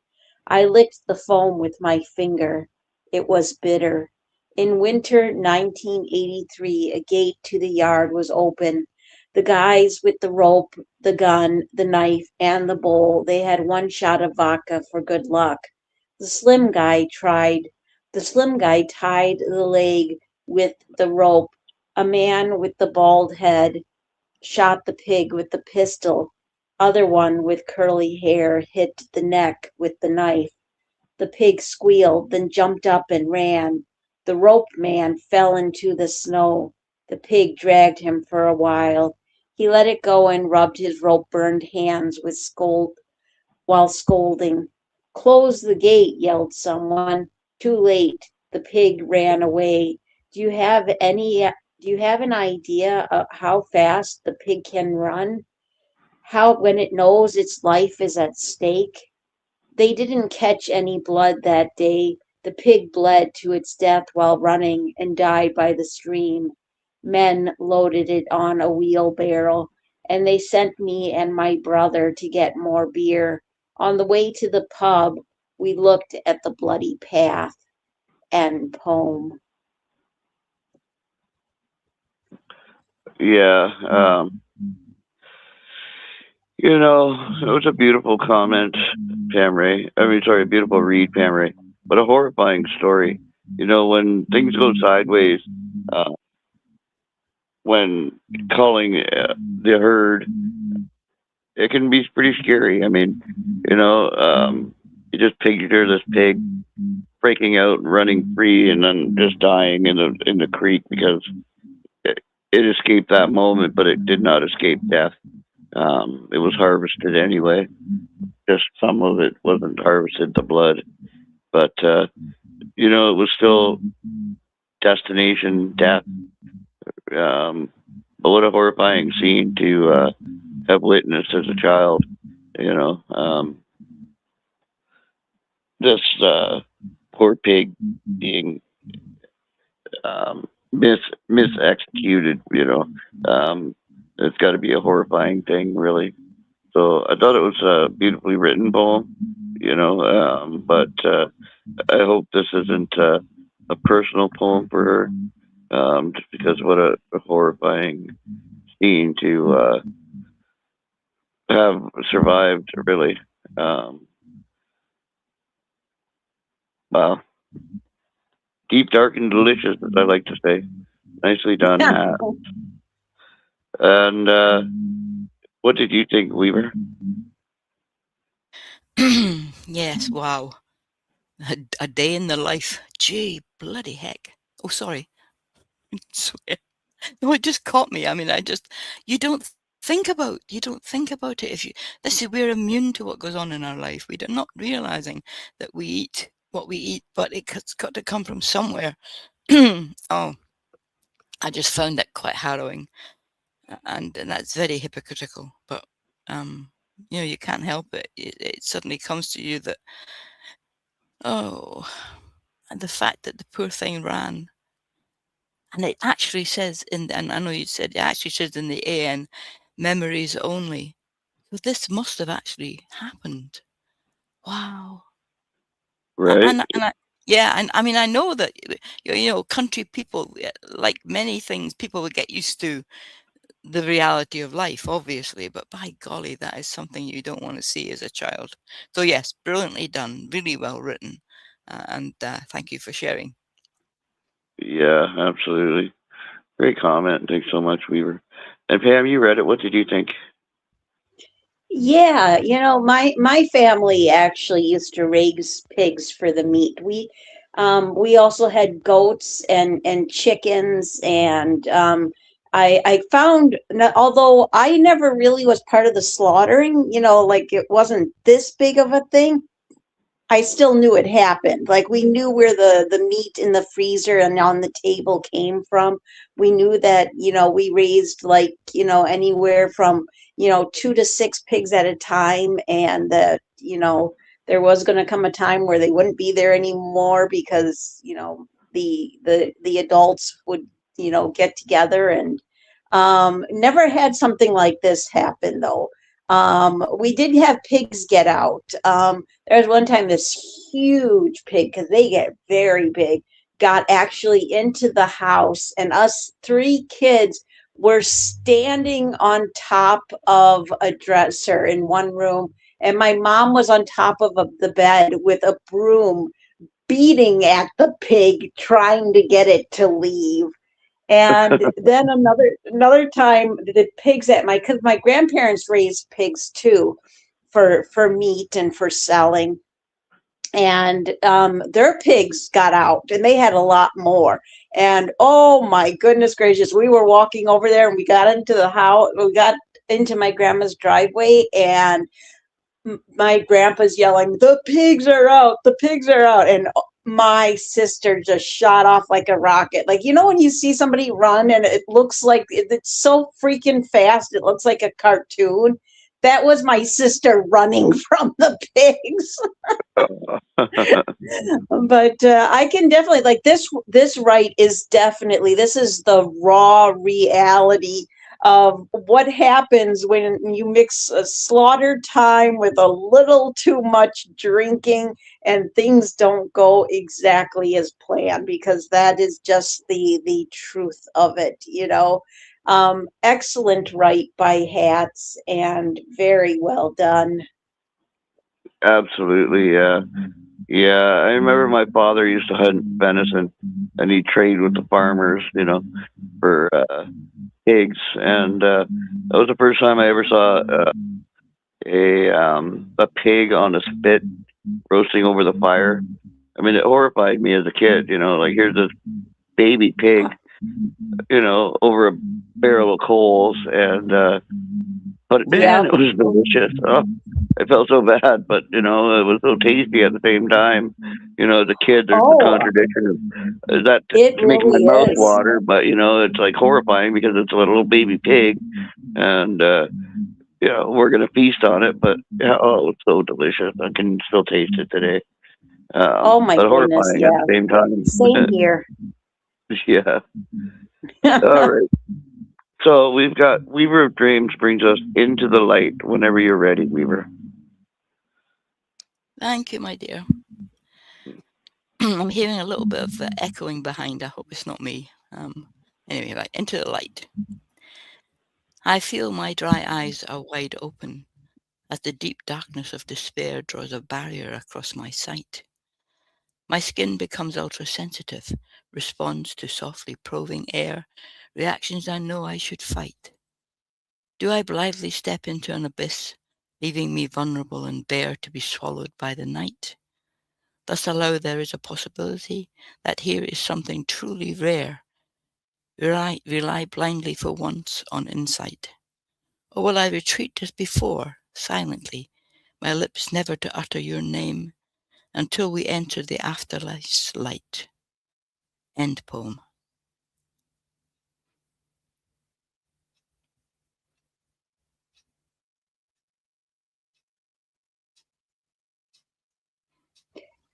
S5: I licked the foam with my finger. It was bitter. In winter 1983, a gate to the yard was open. The guys with the rope, the gun, the knife, and the bowl, they had one shot of vodka for good luck. The slim guy tried. The slim guy tied the leg with the rope. A man with the bald head shot the pig with the pistol. Other one with curly hair hit the neck with the knife. The pig squealed, then jumped up and ran. The rope man fell into the snow. The pig dragged him for a while. He let it go and rubbed his rope burned hands with while scolding. Close the gate, yelled someone. Too late. The pig ran away. Do you have any Do you have an idea of how fast the pig can run? How, when it knows its life is at stake? They didn't catch any blood that day. The pig bled to its death while running and died by the stream. Men loaded it on a wheelbarrow, and they sent me and my brother to get more beer. On the way to the pub, we looked at the bloody path. End poem.
S2: Yeah, it was a beautiful comment, Pam Ray. I mean, sorry, a beautiful read, Pam Ray, but a horrifying story. When things go sideways, uh, when calling the herd, it can be pretty scary. I mean, you just picture this pig breaking out and running free, and then just dying in the creek because it escaped that moment, but it did not escape death. It was harvested anyway. Just some of it wasn't harvested, the blood, but it was still destination death. But what a horrifying scene to have witnessed as a child. You know, this poor pig being misexecuted. It's got to be a horrifying thing, really. So I thought it was a beautifully written poem. But I hope this isn't a personal poem for her. Just because what a horrifying scene to have survived, really. Wow. Deep, dark, and delicious, as I like to say. Nicely done, Hat. And what did you think, Weaver?
S6: Yes, wow. A day in the life. Gee, bloody heck. Oh, sorry. Swear. No, it just caught me. I mean, you don't think about it. This is, we're immune to what goes on in our life. We're not realizing that we eat what we eat, but it's got to come from somewhere. Oh, I just found that quite harrowing, and that's very hypocritical. But you can't help it. It suddenly comes to you that, oh, and the fact that the poor thing ran. And it actually says and I know you said it actually says in the AN, memories only. So this must have actually happened. Wow.
S2: Right?
S6: And I mean, I know that, country people, like many things, people would get used to the reality of life, obviously, but by golly, that is something you don't want to see as a child. So yes, brilliantly done, really well written. And thank you for sharing.
S2: Yeah, absolutely. Great comment. Thanks so much, Weaver. And Pam, you read it. What did you think?
S5: Yeah, my family actually used to raise pigs for the meat. We also had goats and chickens, and I found, although I never really was part of the slaughtering, like it wasn't this big of a thing. I still knew it happened. Like we knew where the meat in the freezer and on the table came from. We knew that, we raised like, anywhere from, 2 to 6 pigs at a time, and that, there was going to come a time where they wouldn't be there anymore because, the adults would, get together, and never had something like this happen though. We did have pigs get out. There was one time this huge pig, because they get very big, got actually into the house, and us 3 kids were standing on top of a dresser in one room, and my mom was on top of the bed with a broom beating at the pig, trying to get it to leave. And then another time, the pigs because my grandparents raised pigs too, for meat and for selling. And their pigs got out, and they had a lot more. And oh my goodness gracious, we were walking over there, and we got into the house. We got into my grandma's driveway, and my grandpa's yelling, "The pigs are out! The pigs are out!" And my sister just shot off like a rocket. Like, you know, when you see somebody run and it looks like it's so freaking fast, it looks like a cartoon. That was my sister running from the pigs. But I can definitely like this right is definitely this is the raw reality of what happens when you mix a slaughter time with a little too much drinking and things don't go exactly as planned, because that is just the truth of it, you know. Excellent right by Hats, and very well done.
S2: Absolutely, yeah. Yeah, I remember my father used to hunt venison, and he'd trade with the farmers, you know, for pigs. And that was the first time I ever saw a pig on a spit roasting over the fire. I mean, it horrified me as a kid. You know, like here's this baby pig, you know, over a barrel of coals, and but man,
S5: Yeah.
S2: it was delicious. Oh, I felt so bad, but you know, it was so tasty at the same time. You know, as a kid, there's the
S5: Oh,
S2: contradiction of that
S5: it
S2: to making my
S5: really
S2: mouth
S5: is.
S2: water, but you know, it's like horrifying because it's a little baby pig, and you know, we're gonna feast on it. But yeah, oh, it's so delicious. I can still taste it today.
S5: Oh my
S2: But
S5: goodness,
S2: horrifying at the
S5: yeah.
S2: same time.
S5: Same here.
S2: Yeah. All right. So we've got Weaver of Dreams brings us into the light whenever you're ready, Weaver.
S6: Thank you, my dear. I'm hearing a little bit of echoing behind. I hope it's not me. Anyway, right, into the light. I feel my dry eyes are wide open as the deep darkness of despair draws a barrier across my sight. My skin becomes ultra-sensitive, responds to softly probing air, reactions I know I should fight. Do I blithely step into an abyss, leaving me vulnerable and bare to be swallowed by the night? Thus allow there is a possibility that here is something truly rare. Rely blindly for once on insight. Or will I retreat as before, silently, my lips never to utter your name, until we enter the afterlife's light? End poem.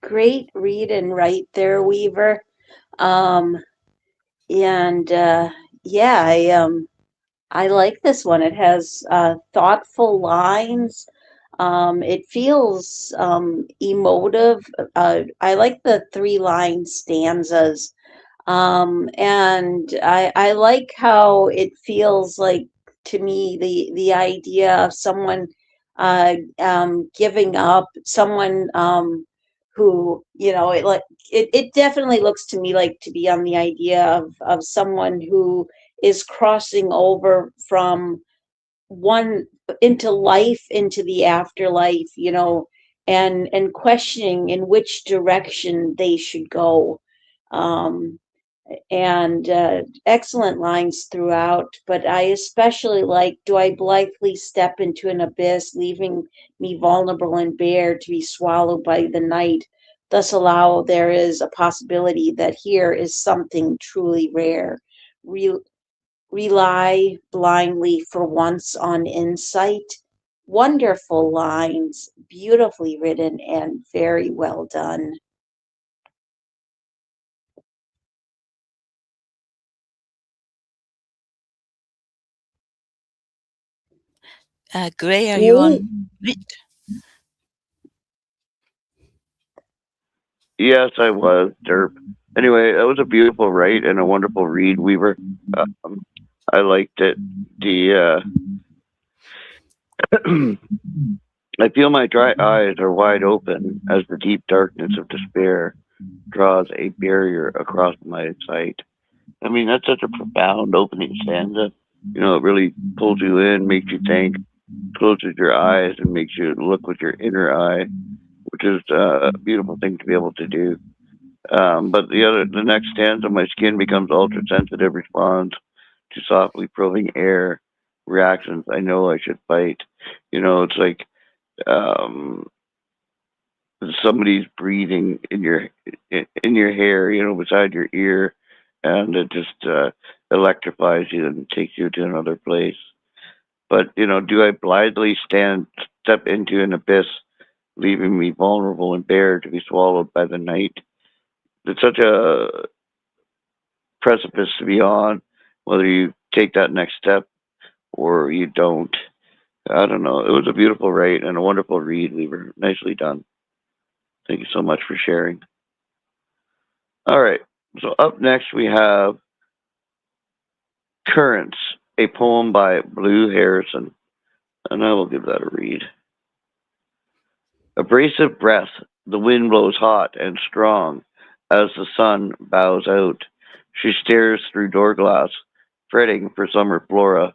S5: Great read and write there, Weaver. Um, and yeah, I like this one. It has thoughtful lines. It feels emotive. I like the three line stanzas. And I like how it feels like, to me, the idea of someone giving up, someone who, you know, it definitely looks to me like to be on the idea of someone who is crossing over from one into life into the afterlife, you know, and questioning in which direction they should go. Um, and excellent lines throughout. But I especially like, do I blithely step into an abyss, leaving me vulnerable and bare to be swallowed by the night? Thus allow there is a possibility that here is something truly rare. Re- Rely blindly for once on insight. Wonderful lines, beautifully written, and very well done.
S6: Gray, are you
S5: Great.
S6: on mute?
S2: Yes, I was, Derp. Anyway, that was a beautiful write and a wonderful read, Weaver. Um, I liked it. The I feel my dry eyes are wide open as the deep darkness of despair draws a barrier across my sight. I mean, that's such a profound opening stanza. You know, it really pulls you in, makes you think, closes your eyes, and makes you look with your inner eye, which is a beautiful thing to be able to do. But the next stanza, my skin becomes ultra sensitive, responds to softly probing air, reactions I know I should fight. You know, it's like um, somebody's breathing in your hair, beside your ear, and it just electrifies you and takes you to another place. But do I blithely step into an abyss, leaving me vulnerable and bare to be swallowed by the night? It's such a precipice to be on, whether you take that next step or you don't. I don't know. It was a beautiful write and a wonderful read, Weaver. Nicely done. Thank you so much for sharing. All right. So up next we have Currents, a poem by Blue Harrison, and I will give that a read. Abrasive breath, the wind blows hot and strong as the sun bows out. She stares through door glass, fretting for summer flora,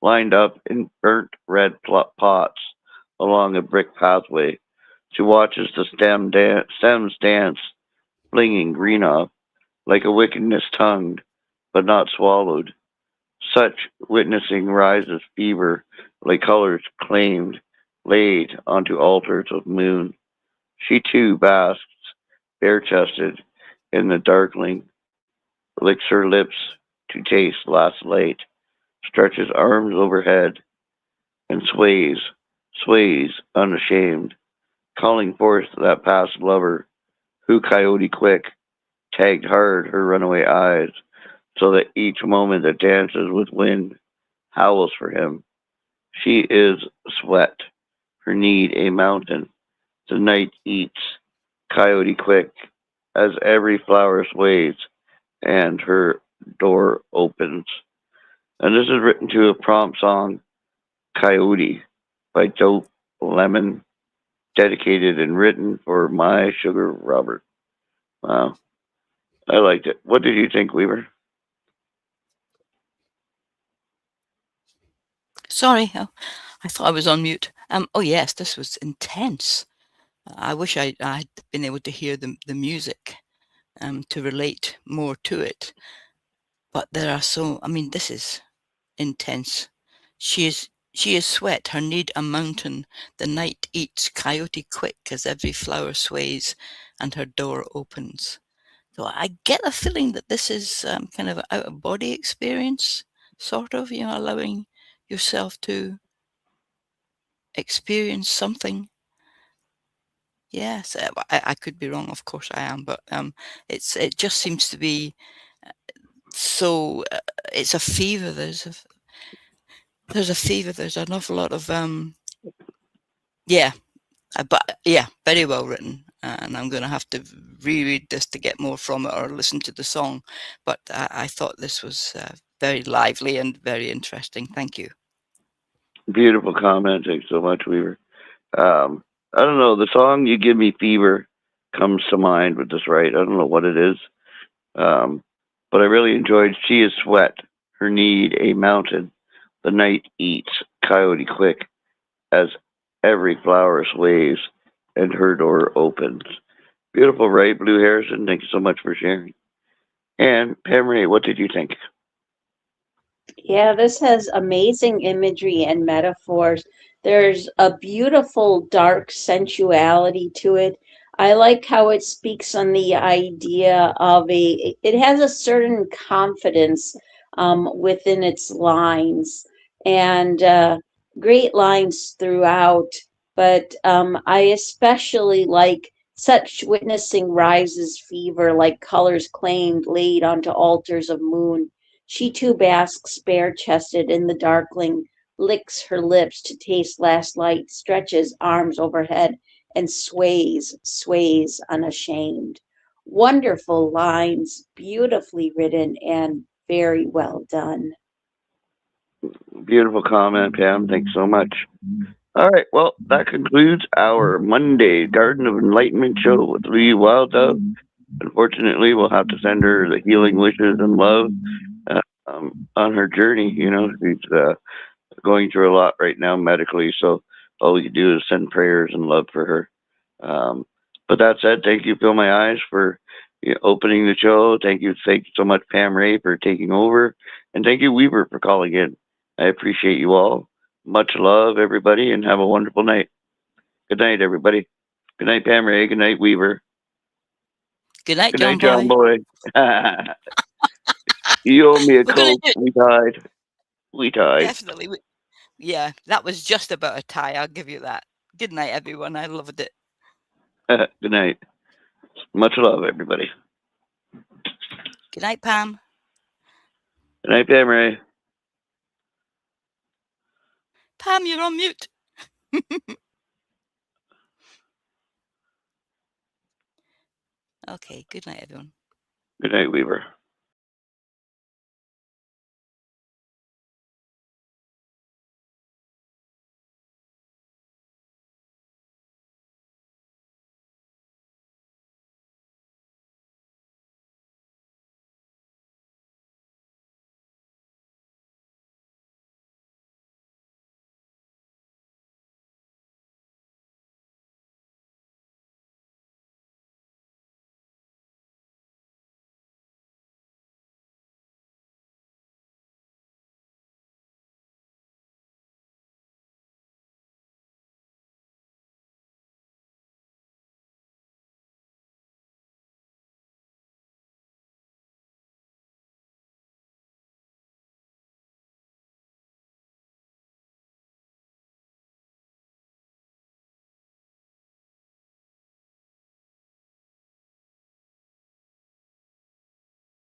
S2: lined up in burnt red pots along a brick pathway. She watches the stems dance, flinging green off, like a wickedness tongued, but not swallowed. Such witnessing rises fever, like colors claimed, laid onto altars of moon. She too basks, bare chested, in the darkling, licks her lips to taste last light, stretches arms overhead, and sways unashamed, calling forth that past lover who coyote quick tagged hard her runaway eyes, so that each moment that dances with wind howls for him. She is sweat, her need a mountain. The night eats, coyote quick, as every flower sways and her door opens. And this is written to a prompt song, Coyote, by Dope Lemon, dedicated and written for my sugar Robert. Wow, I liked it. What did you think, Weaver?
S6: Sorry, I thought I was on mute. Oh yes, this was intense. I wish I'd been able to hear the music to relate more to it. But there are this is intense. She is sweat, her need a mountain. The night eats coyote quick as every flower sways and her door opens. So I get a feeling that this is kind of an out of body experience, sort of, allowing yourself to experience something. Yes, I could be wrong. Of course I am, but it just seems to be so. It's a fever. There's a fever. There's an awful lot of yeah, but yeah, very well written. And I'm going to have to reread this to get more from it or listen to the song. But I thought this was very lively and very interesting. Thank you.
S2: Beautiful comment. Thanks so much, Weaver. I don't know. The song "You Give Me Fever" comes to mind with this, right? I don't know what it is, um, but I really enjoyed "She Is Sweat, Her Need a Mountain, the Night Eats Coyote Quick as Every Flower Sways and Her Door Opens." Beautiful, right, Blue Harrison? Thank you so much for sharing. And Pam Ray, what did you think?
S5: Yeah, this has amazing imagery and metaphors. There's a beautiful dark sensuality to it. I like how it speaks on the idea of it has a certain confidence within its lines and great lines throughout. But I especially like such witnessing rises fever like colors claimed laid onto altars of moon. She too basks bare chested in the darkling, licks her lips to taste last light, stretches arms overhead, and sways unashamed. Wonderful lines, beautifully written, and very well done.
S2: Beautiful comment, Pam. Thanks so much. All right, well, that concludes our Monday Garden of Enlightenment show with Luyu Wild Dove. Unfortunately, we'll have to send her the healing wishes and love on her journey. She's going through a lot right now medically, so all we can do is send prayers and love for her. But that said, thank you, Fill My Eyes, for opening the show. Thank you so much, Pam Ray, for taking over, and thank you, Weaver, for calling in. I appreciate you all. Much love, everybody, and have a wonderful night. Good night, everybody. Good night, Pam Ray. Good night, Weaver.
S6: Good night,
S2: Good
S6: John
S2: night, John
S6: Boy.
S2: Boy. You owe me a
S6: We're gonna
S2: Coke.
S6: do
S2: We tied. We tied.
S6: definitely. Yeah, that was just about a tie. I'll give you that. Good night, everyone. I loved it.
S2: Good night. Much love, everybody.
S6: Good night, Pam.
S2: Good night, Pam Ray.
S6: Pam, you're on mute. Okay, good night, everyone.
S2: Good night, Weaver.